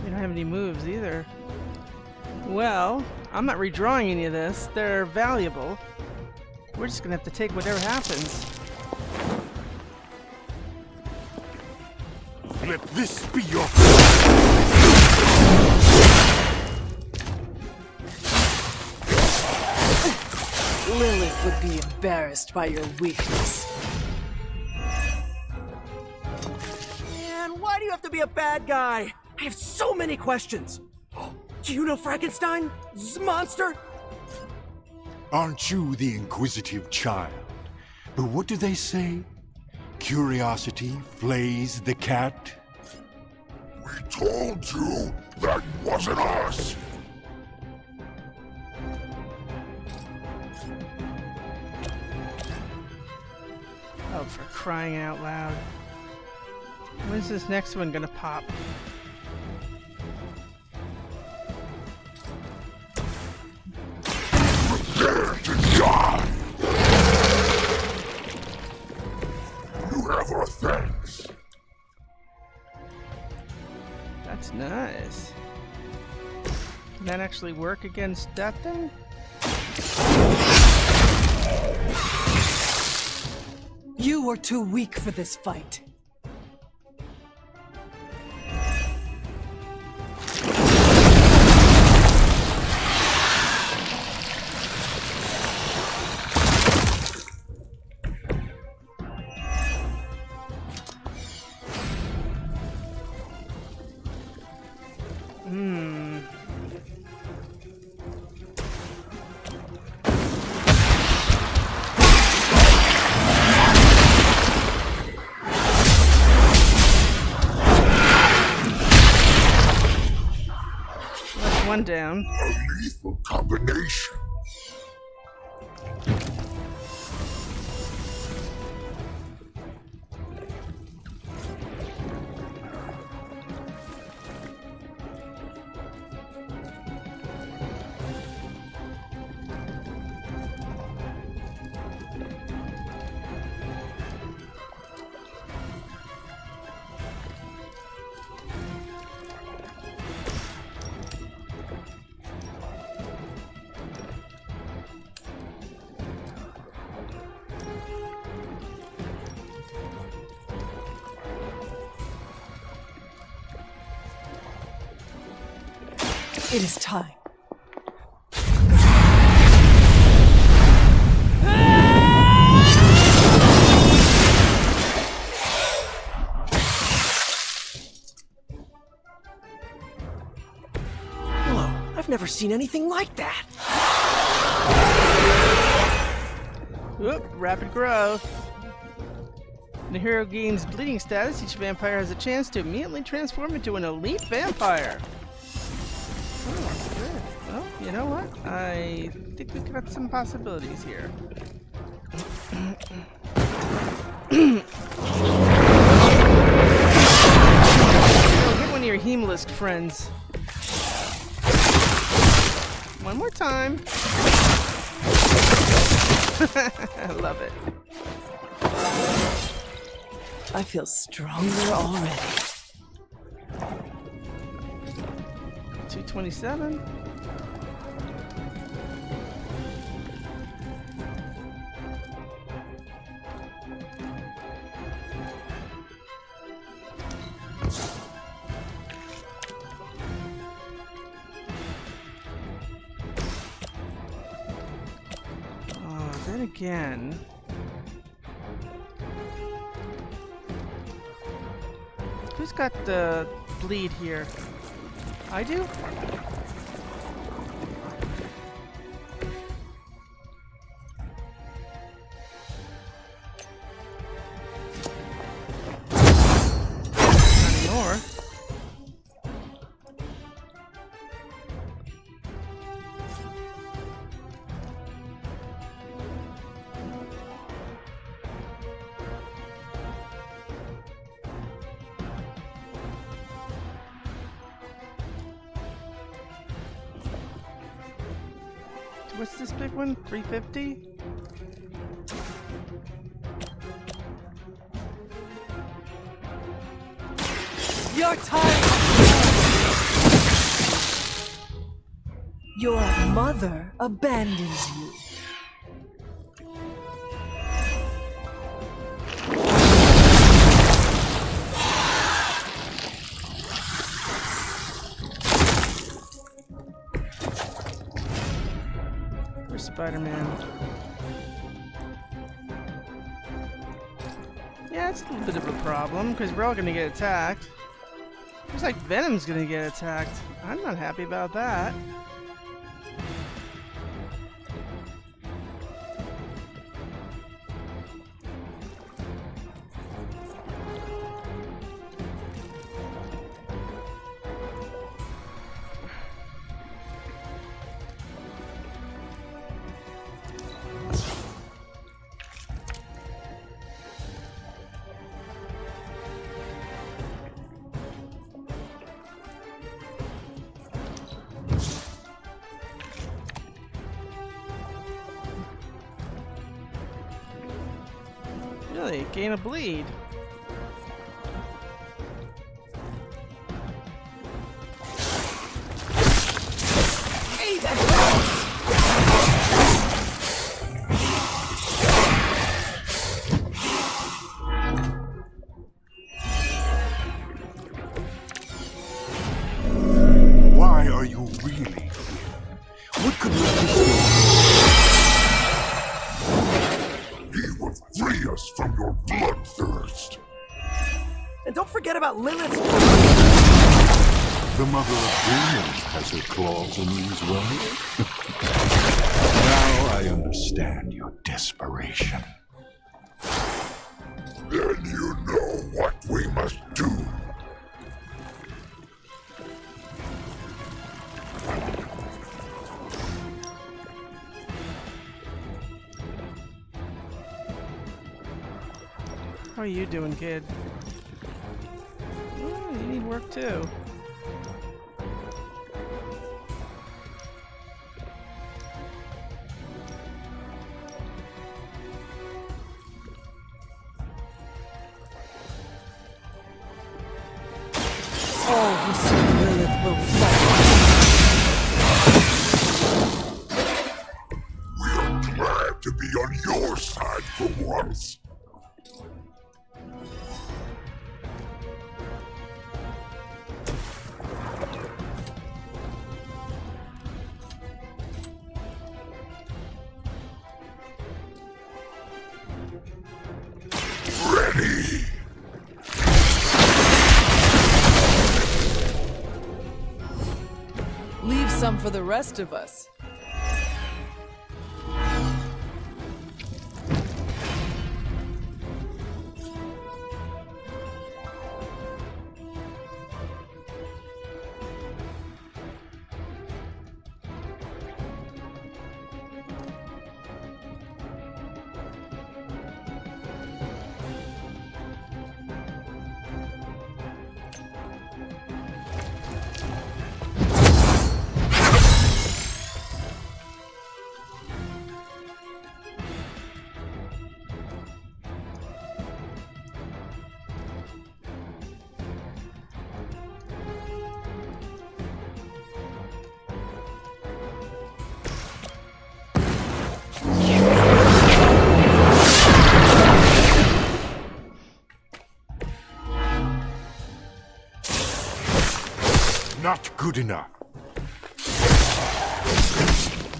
We don't have any moves either. Well, I'm not redrawing any of this. They're valuable. We're just gonna have to take whatever happens. Let this be your... Lilith would be embarrassed by your weakness. Man, why do you have to be a bad guy? I have so many questions. Do you know Frankenstein? This monster? Aren't you the inquisitive child? But what do they say? Curiosity flays the cat? We told you that wasn't us. Oh, for crying out loud. When's this next one gonna pop? Prepare to die. You have our thanks. That's nice. Can that actually work against that thing? You are too weak for this fight. One down. A lethal combination. It is time. Whoa, I've never seen anything like that. Oop, rapid growth. When the hero gains bleeding status, each vampire has a chance to immediately transform into an elite vampire. Oh, good. Well, you know what? I think we've got some possibilities here. Get one of your Hemelisk friends. One more time. I love it. I feel stronger already. 227. Then again, who's got the bleed here? I do? What's this big one? 350? Your time. Your mother abandons you. Where's Spider-Man? Yeah, it's a little bit of a problem, because we're all gonna get attacked. Looks like Venom's gonna get attacked. I'm not happy about that. Really? Gain a bleed? Why are you reeling? What could Mephisto... He will free us from your bloodthirst. And don't forget about Lilith. The mother of demons has her claws in me as well. Now I understand your desperation. Then you know what we must do. How are you doing, kid? Oh, you need work too. All who see Lilith will fall. We are glad to be on your side for once. Ready! Leave some for the rest of us. Not good enough.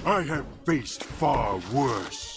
I have faced far worse.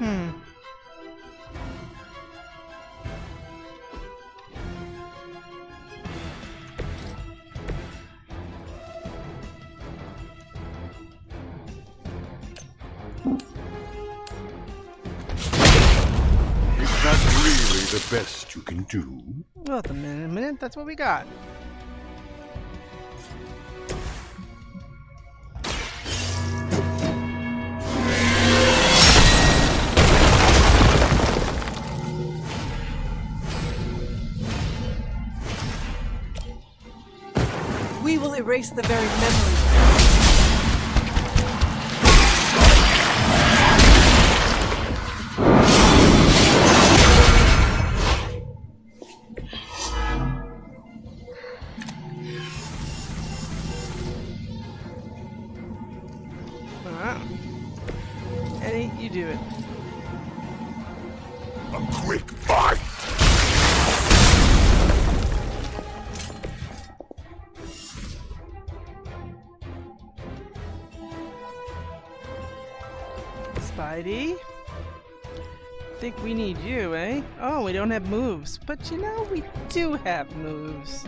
Is that really the best you can do? Well, a minute, that's what we got. We will erase the very memory. Eddie, you do it. A quick bite! Spidey? Think we need you, eh? Oh, we don't have moves. But you know, we do have moves.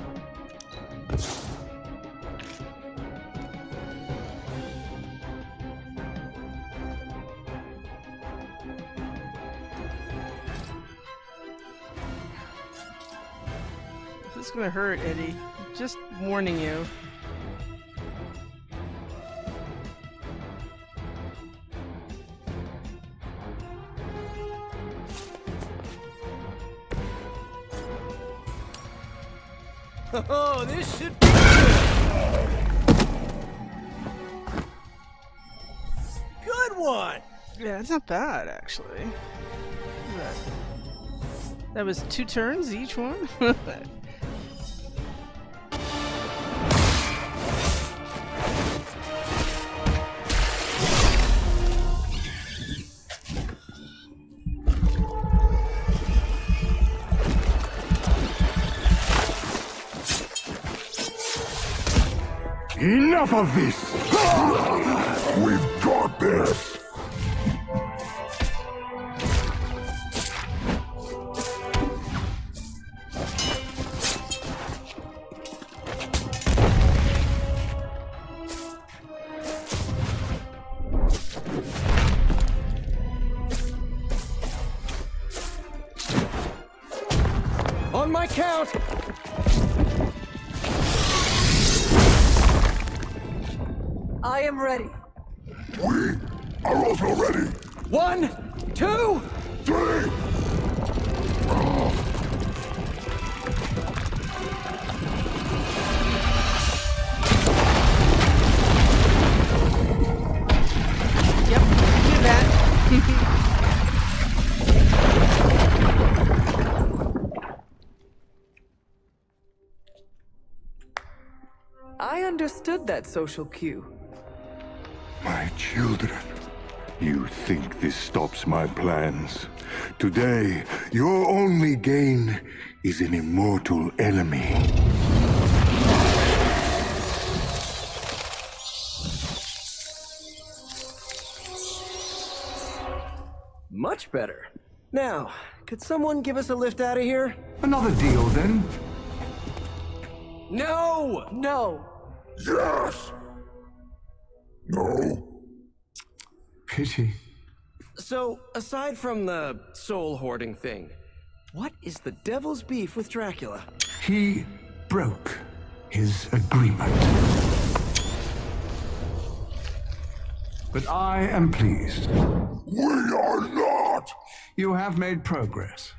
This is gonna hurt, Eddie. Just warning you. Oh, this should be good. Good one. Yeah, it's not bad, actually. That was 2 turns each one? Enough of this! We've got this! On my count. I am ready. We are also ready! 1, 2, 3! Yep, do that. I understood that social cue. My children, you think this stops my plans? Today, your only gain is an immortal enemy. Much better. Now, could someone give us a lift out of here? Another deal, then? No! No. Yes! No? Pity. So, aside from the soul hoarding thing, what is the devil's beef with Dracula? He broke his agreement. But I am pleased. We are not! You have made progress.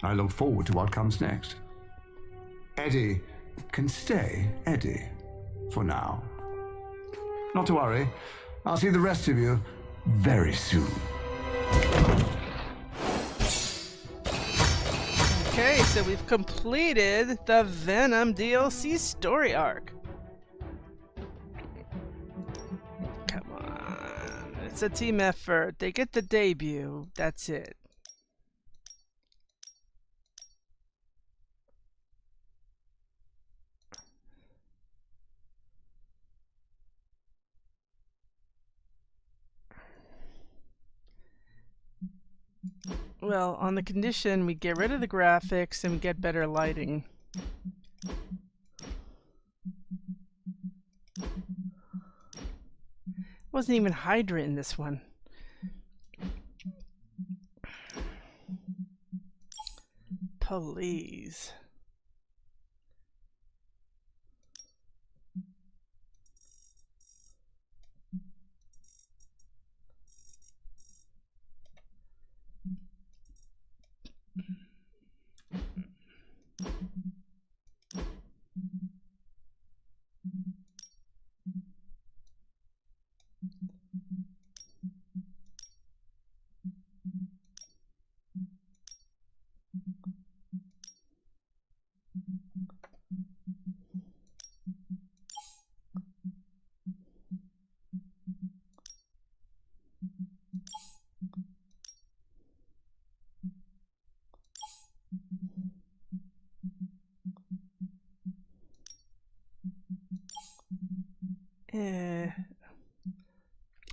I look forward to what comes next. Eddie can stay Eddie for now. Not to worry. I'll see the rest of you very soon. Okay, so we've completed the Venom DLC story arc. Come on. It's a team effort. They get the debut. That's it. Well, on the condition we get rid of the graphics and we get better lighting. Wasn't even Hydra in this one. Please.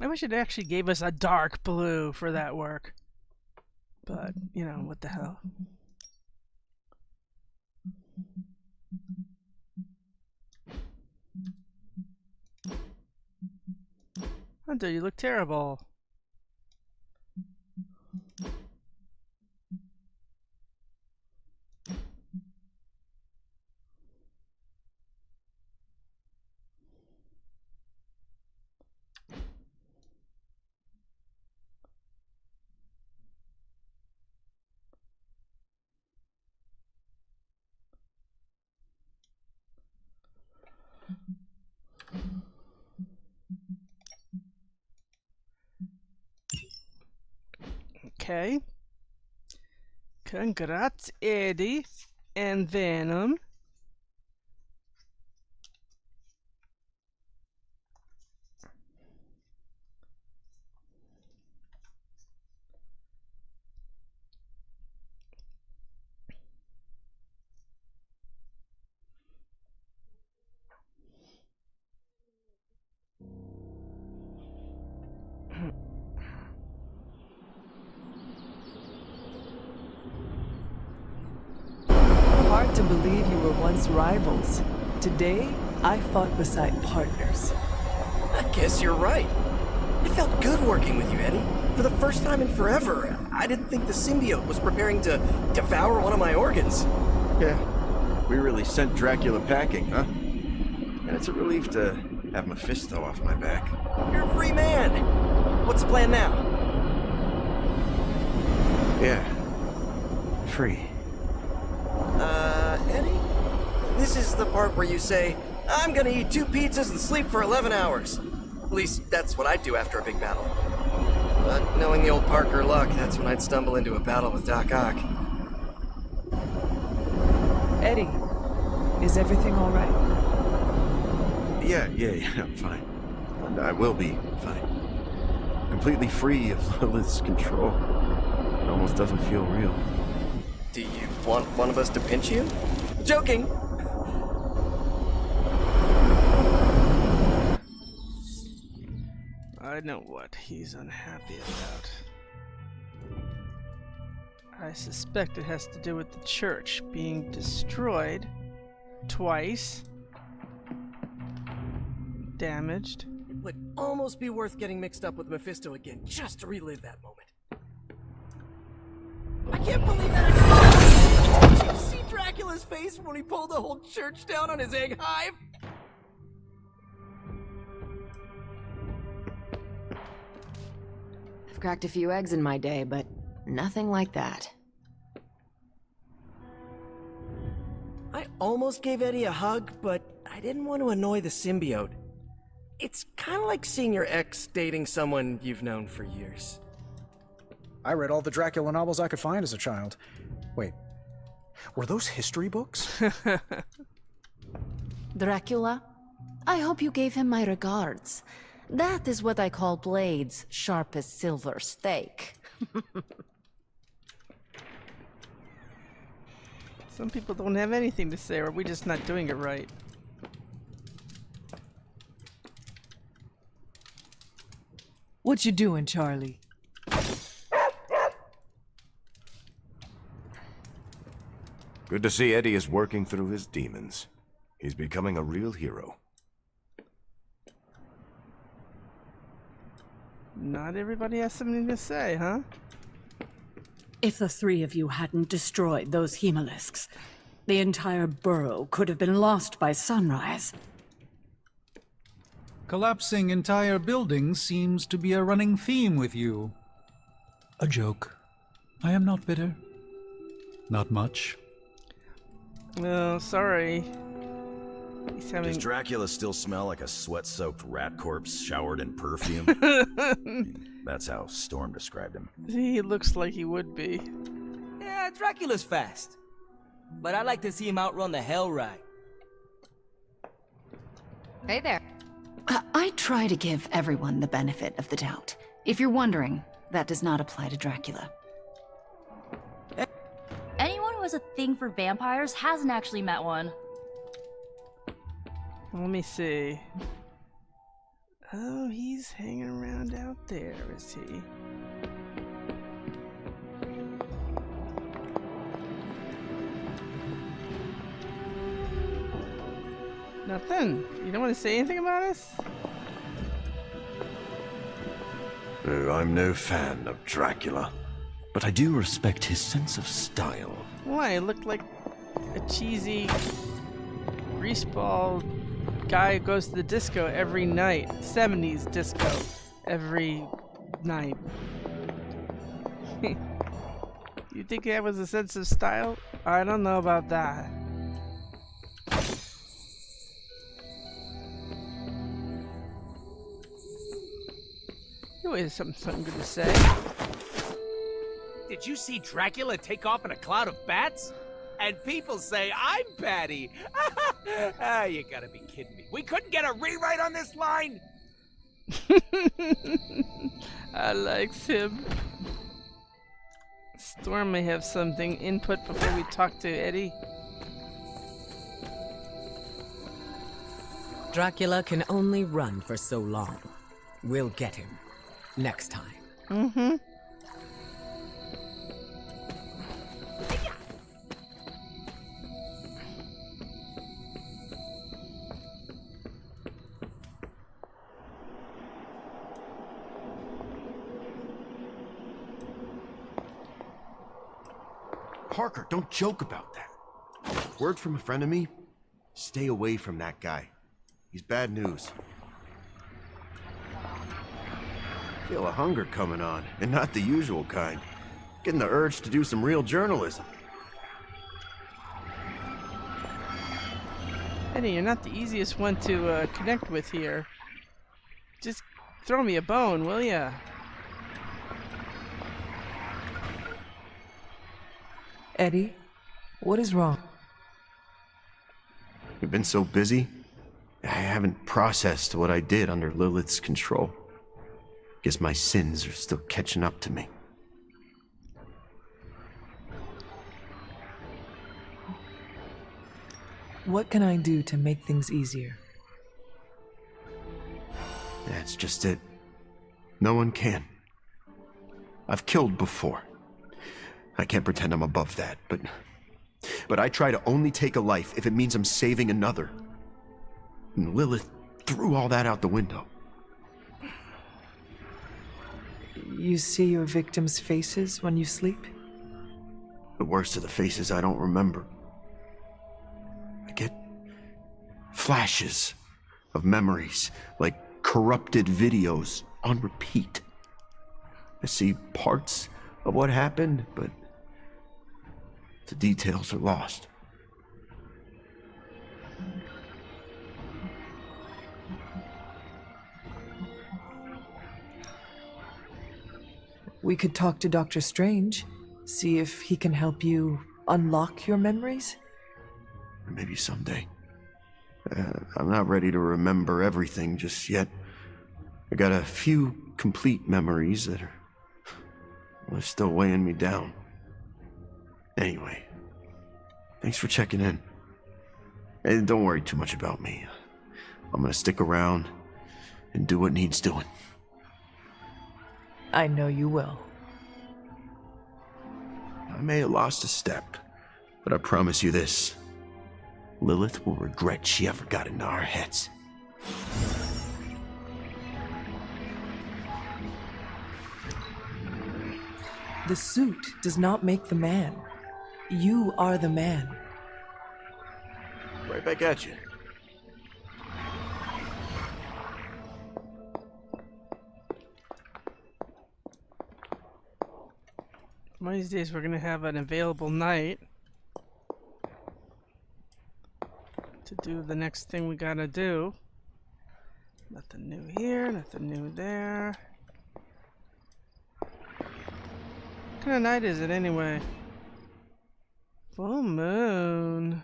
I wish it actually gave us a dark blue for that work. But, you know, what the hell. Hunter, you look terrible. Okay. Congrats, Eddie and Venom. Hard to believe you were once rivals. Today, I fought beside partners. I guess you're right. It felt good working with you, Eddie. For the first time in forever, I didn't think the symbiote was preparing to devour one of my organs. Yeah, we really sent Dracula packing, huh? And it's a relief to have Mephisto off my back. You're a free man. What's the plan now? Yeah, free. Eddie? This is the part where you say, I'm gonna eat 2 pizzas and sleep for 11 hours. At least, that's what I'd do after a big battle. But knowing the old Parker luck, that's when I'd stumble into a battle with Doc Ock. Eddie, is everything all right? Yeah, I'm fine. And I will be fine. Completely free of Lilith's control. It almost doesn't feel real. Do you want one of us to pinch you? Joking! I know what he's unhappy about. I suspect it has to do with the church being destroyed twice. Damaged. It would almost be worth getting mixed up with Mephisto again just to relive that moment. I can't believe that! Did you see Dracula's face when he pulled the whole church down on his egg hive? I've cracked a few eggs in my day, but nothing like that. I almost gave Eddie a hug, but I didn't want to annoy the symbiote. It's kind of like seeing your ex dating someone you've known for years. I read all the Dracula novels I could find as a child. Wait, were those history books? Dracula? I hope you gave him my regards. That is what I call blades sharp as silver steak. Some people don't have anything to say, or we're just not doing it right. What you doing, Charlie? Good to see Eddie is working through his demons. He's becoming a real hero. Not everybody has something to say, huh? If the three of you hadn't destroyed those hemolisks, the entire burrow could have been lost by sunrise. Collapsing entire buildings seems to be a running theme with you. A joke. I am not bitter. Not much. No, sorry. He's having... Does Dracula still smell like a sweat-soaked rat corpse showered in perfume? That's how Storm described him. He looks like he would be. Yeah, Dracula's fast. But I'd like to see him outrun the hell ride. Hey there. I try to give everyone the benefit of the doubt. If you're wondering, that does not apply to Dracula. Anyone who has a thing for vampires hasn't actually met one. Let me see. Oh, he's hanging around out there, is he? Nothing. You don't want to say anything about us? I'm no fan of Dracula, but I do respect his sense of style. Why? It looked like a cheesy greaseball guy who goes to the disco every night. 70s disco every night. You think that was a sense of style? I don't know about that. You always have something good to say. Did you see Dracula take off in a cloud of bats? And people say I'm batty. Ah, you gotta be kidding me. We couldn't get a rewrite on this line? I likes him. Storm may have something input before we talk to Eddie. Dracula can only run for so long. We'll get him. Next time. Mm-hmm. Parker, don't joke about that. Word from a friend of me, stay away from that guy. He's bad news. Feel a hunger coming on, and not the usual kind. Getting the urge to do some real journalism. Eddie, you're not the easiest one to connect with here. Just throw me a bone, will ya? Eddie, what is wrong? We've been so busy, I haven't processed what I did under Lilith's control. Guess my sins are still catching up to me. What can I do to make things easier? That's just it. No one can. I've killed before. I can't pretend I'm above that, but I try to only take a life if it means I'm saving another. And Lilith threw all that out the window. You see your victims' faces when you sleep? The worst of the faces I don't remember. I get flashes of memories, like corrupted videos on repeat. I see parts of what happened, but the details are lost. We could talk to Dr. Strange, see if he can help you unlock your memories? Maybe someday. I'm not ready to remember everything just yet. I got a few complete memories that are still weighing me down. Anyway, thanks for checking in. And don't worry too much about me. I'm gonna stick around and do what needs doing. I know you will. I may have lost a step, But I promise you this. Lilith will regret she ever got into our heads. The suit does not make the man. You are the man. Right back at you. One of these days we're gonna have an available night to do the next thing we gotta do. Nothing new here, nothing new there. What kind of night is it anyway? Full moon.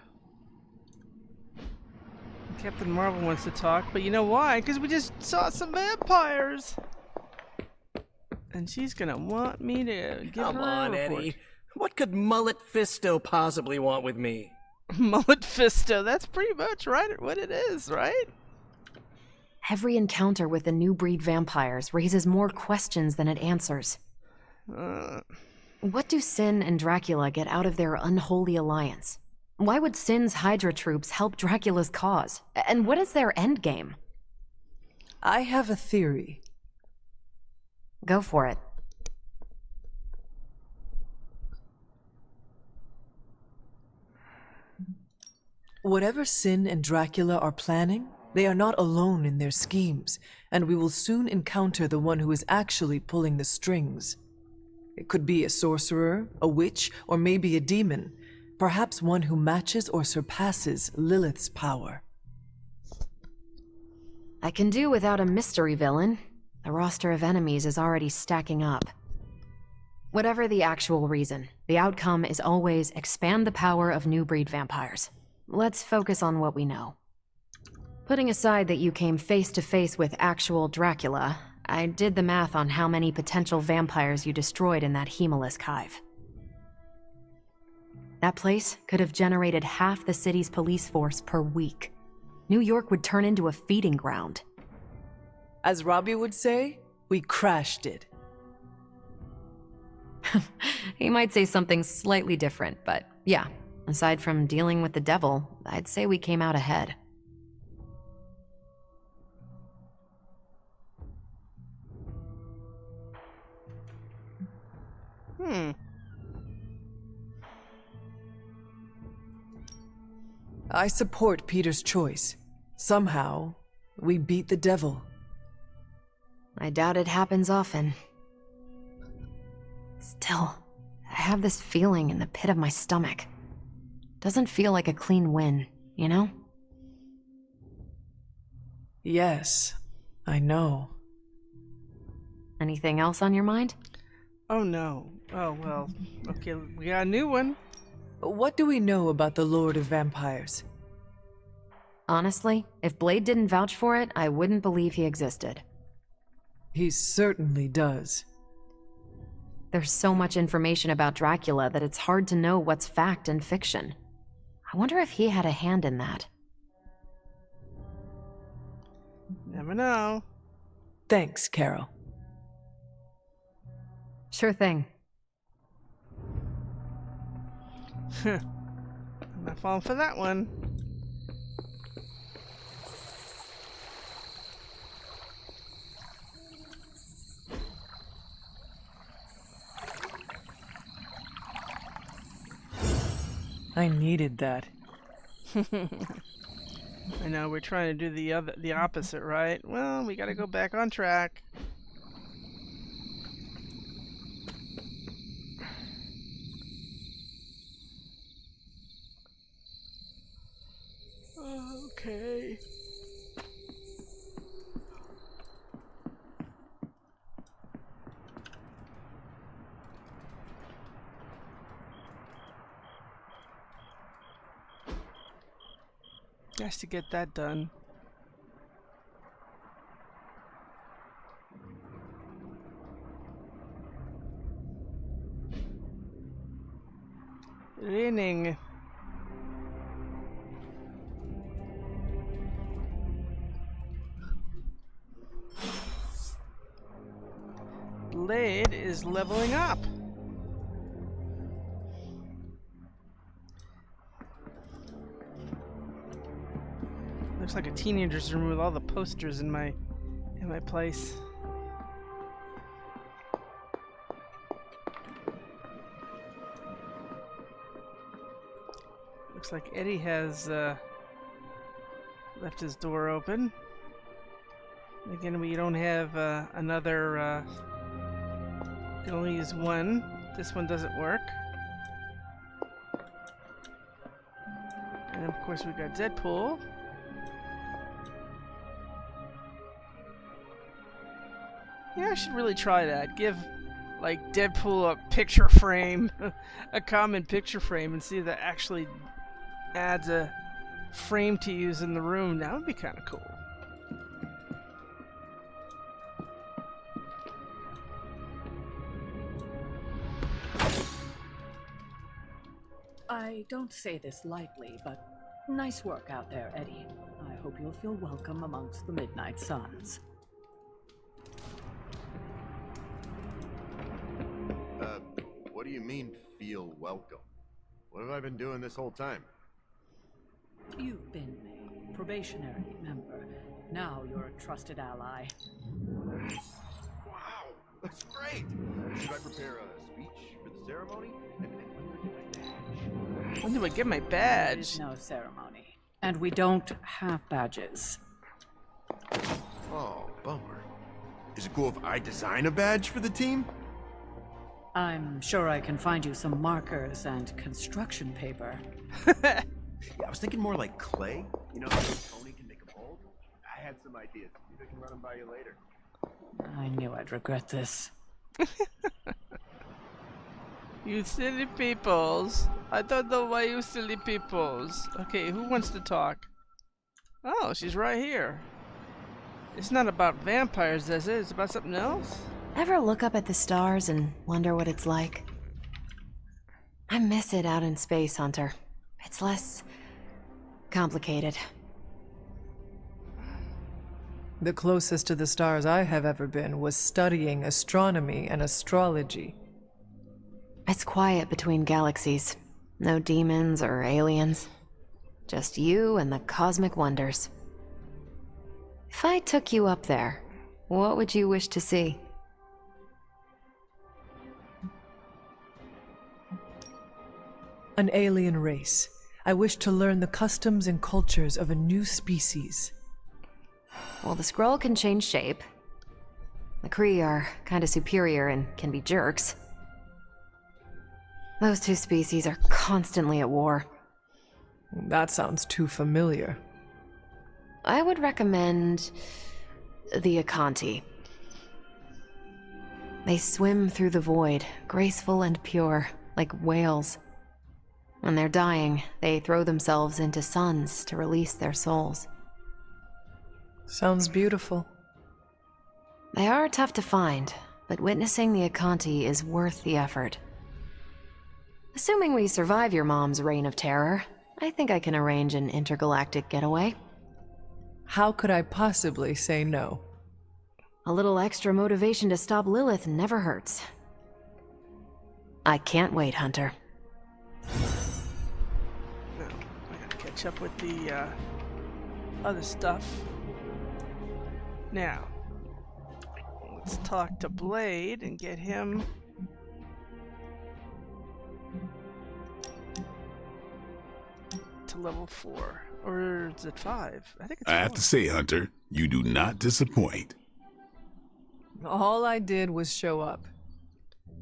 Captain Marvel wants to talk, but you know why? Because we just saw some vampires. And she's gonna want me to give Come her on, a report. Eddie. What could Mephisto possibly want with me? Mephisto, that's pretty much right what it is, right? Every encounter with the new breed vampires raises more questions than it answers. What do Sin and Dracula get out of their unholy alliance? Why would Sin's Hydra troops help Dracula's cause? And what is their endgame? I have a theory. Go for it. Whatever Sin and Dracula are planning, they are not alone in their schemes, and we will soon encounter the one who is actually pulling the strings. It could be a sorcerer, a witch, or maybe a demon, perhaps one who matches or surpasses Lilith's power. I can do without a mystery villain. The roster of enemies is already stacking up. Whatever the actual reason, the outcome is always expand the power of new breed vampires. Let's focus on what we know. Putting aside that you came face to face with actual Dracula, I did the math on how many potential vampires you destroyed in that Hemalisk hive. That place could have generated half the city's police force per week. New York would turn into a feeding ground. As Robbie would say, we crashed it. He might say something slightly different, but yeah, aside from dealing with the devil, I'd say we came out ahead. I support Peter's choice. Somehow, we beat the devil. I doubt it happens often. Still, I have this feeling in the pit of my stomach. Doesn't feel like a clean win, you know? Yes, I know. Anything else on your mind? Oh no. Oh well. Okay, we got a new one. What do we know about the Lord of Vampires? Honestly, if Blade didn't vouch for it, I wouldn't believe he existed. He certainly does. There's so much information about Dracula that it's hard to know what's fact and fiction. I wonder if he had a hand in that. Never know. Thanks, Carol. Sure thing. I'm not falling for that one. I needed that. I know we're trying to do the opposite, right? Well, we got to go back on track. Okay. Nice to get that done. Raining. Blade is leveling up. Looks like a teenager's room with all the posters in my place. Looks like Eddie has left his door open. Again, we don't have another. We can only use one. This one doesn't work. And of course, we got Deadpool. Yeah, I should really try that. Give, like, Deadpool a picture frame, a common picture frame, and see if that actually adds a frame to use in the room. That would be kind of cool. I don't say this lightly, but nice work out there, Eddie. I hope you'll feel welcome amongst the Midnight Suns. What do you mean, feel welcome? What have I been doing this whole time? You've been a probationary member. Now you're a trusted ally. Wow, that's great! Should I prepare a speech for the ceremony? When do I get my badge? There's no ceremony. And we don't have badges. Oh, bummer. Is it cool if I design a badge for the team? I'm sure I can find you some markers and construction paper. Yeah, I was thinking more like clay. You know, so Tony can make a mold. I had some ideas. Maybe I can run them by you later. I knew I'd regret this. You silly peoples. I don't know why you silly peoples. Okay, who wants to talk? Oh, she's right here. It's not about vampires, is it? It's about something else? Ever look up at the stars and wonder what it's like? I miss it out in space, Hunter. It's less complicated. The closest to the stars I have ever been was studying astronomy and astrology. It's quiet between galaxies. No demons or aliens. Just you and the cosmic wonders. If I took you up there, what would you wish to see? An alien race. I wish to learn the customs and cultures of a new species. Well, the scroll can change shape. The Kree are kinda superior and can be jerks. Those two species are constantly at war. That sounds too familiar. I would recommend the Akanti. They swim through the void, graceful and pure, like whales. When they're dying, they throw themselves into suns to release their souls. Sounds beautiful. They are tough to find, but witnessing the Akanti is worth the effort. Assuming we survive your mom's reign of terror, I think I can arrange an intergalactic getaway. How could I possibly say no? A little extra motivation to stop Lilith never hurts. I can't wait, Hunter. No, I gotta catch up with the other stuff. Now, let's talk to Blade and get him to level 4. Or is it 5? I think it's 4. I have to say, Hunter, you do not disappoint. All I did was show up.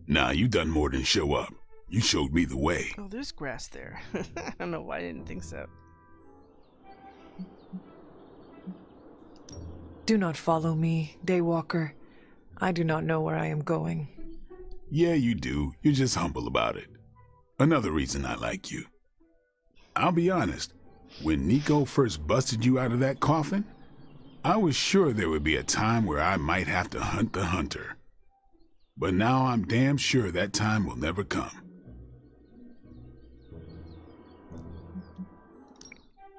Nah, you done more than show up. You showed me the way. Oh, there's grass there. I don't know why I didn't think so. Do not follow me, Daywalker. I do not know where I am going. Yeah, you do. You're just humble about it. Another reason I like you. I'll be honest. When Nico first busted you out of that coffin, I was sure there would be a time where I might have to hunt the hunter. But now I'm damn sure that time will never come.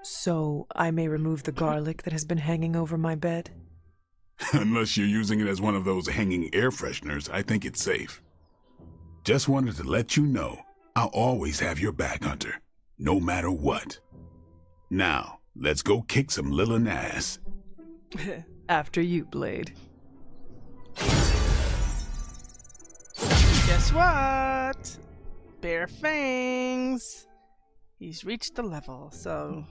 So, I may remove the garlic that has been hanging over my bed? Unless you're using it as one of those hanging air fresheners, I think it's safe. Just wanted to let you know, I'll always have your back, Hunter. No matter what. Now, Let's go kick some Lilin ass. After you, Blade. Guess what? Bare Fangs. He's reached the level, so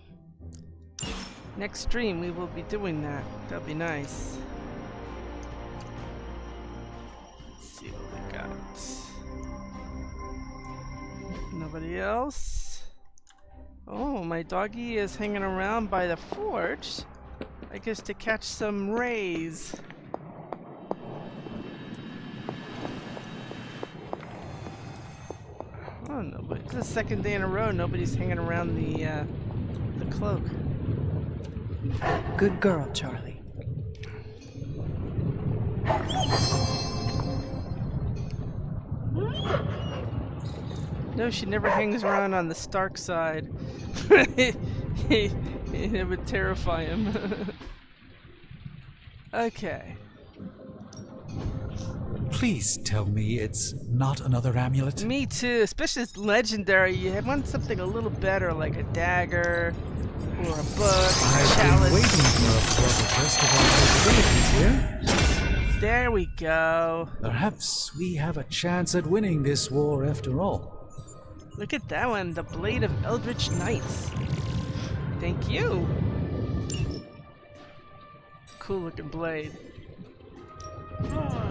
next stream we will be doing that. That'll be nice. Let's see what we got. Nobody else? Oh, my doggy is hanging around by the forge. I guess to catch some rays. Oh, nobody. It's the second day in a row nobody's hanging around the cloak. Good girl, Charlie. No, she never hangs around on the Stark side. It would terrify him. Okay. Please tell me it's not another amulet. Me too, especially it's legendary. You want something a little better, like a dagger or a book. I've been waiting for the best of our possibilities here. There we go. Perhaps we have a chance at winning this war after all. Look at that one, the Blade of Eldritch Knights. Thank you. Cool looking blade.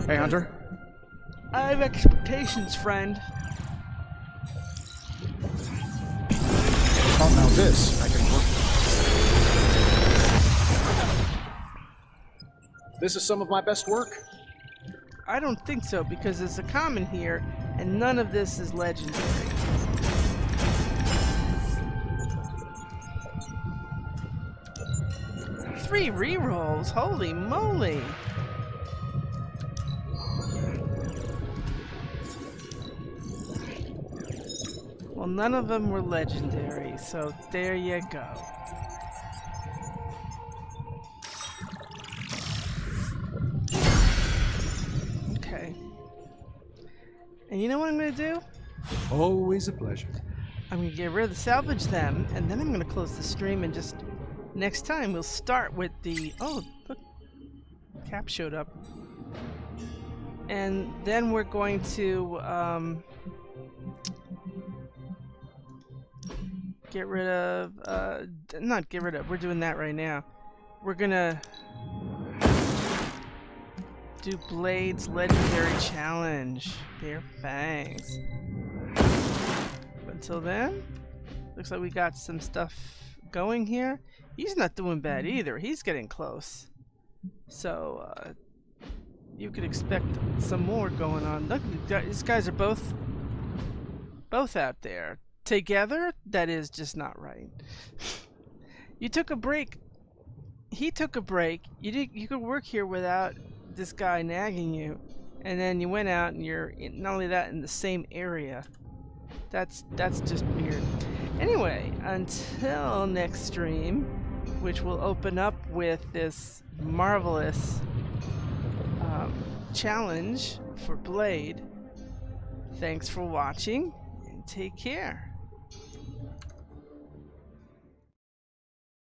Hey, Hunter. I have expectations, friend. Oh, now this I can work with. This is some of my best work. I don't think so, because there's a common here, and none of this is legendary. Three rerolls, holy moly! Well, none of them were legendary, so there you go. Okay. And you know what I'm gonna do? Always a pleasure. I'm gonna get rid of the salvage them, and then I'm gonna close the stream and just next time we'll start with the look, Cap showed up, and then we're going to get rid of not get rid of. We're doing that right now. We're gonna do Blade's Legendary Challenge. Bare Fangs. But until then, looks like we got some stuff going here. He's not doing bad either. He's getting close. So, you could expect some more going on. Look, these guys are both out there. Together? That is just not right. You took a break. He took a break. You could work here without this guy nagging you. And then you went out and you're, not only that, in the same area. That's just weird. Anyway, until next stream, which will open up with this marvelous challenge for Blade. Thanks for watching, and take care.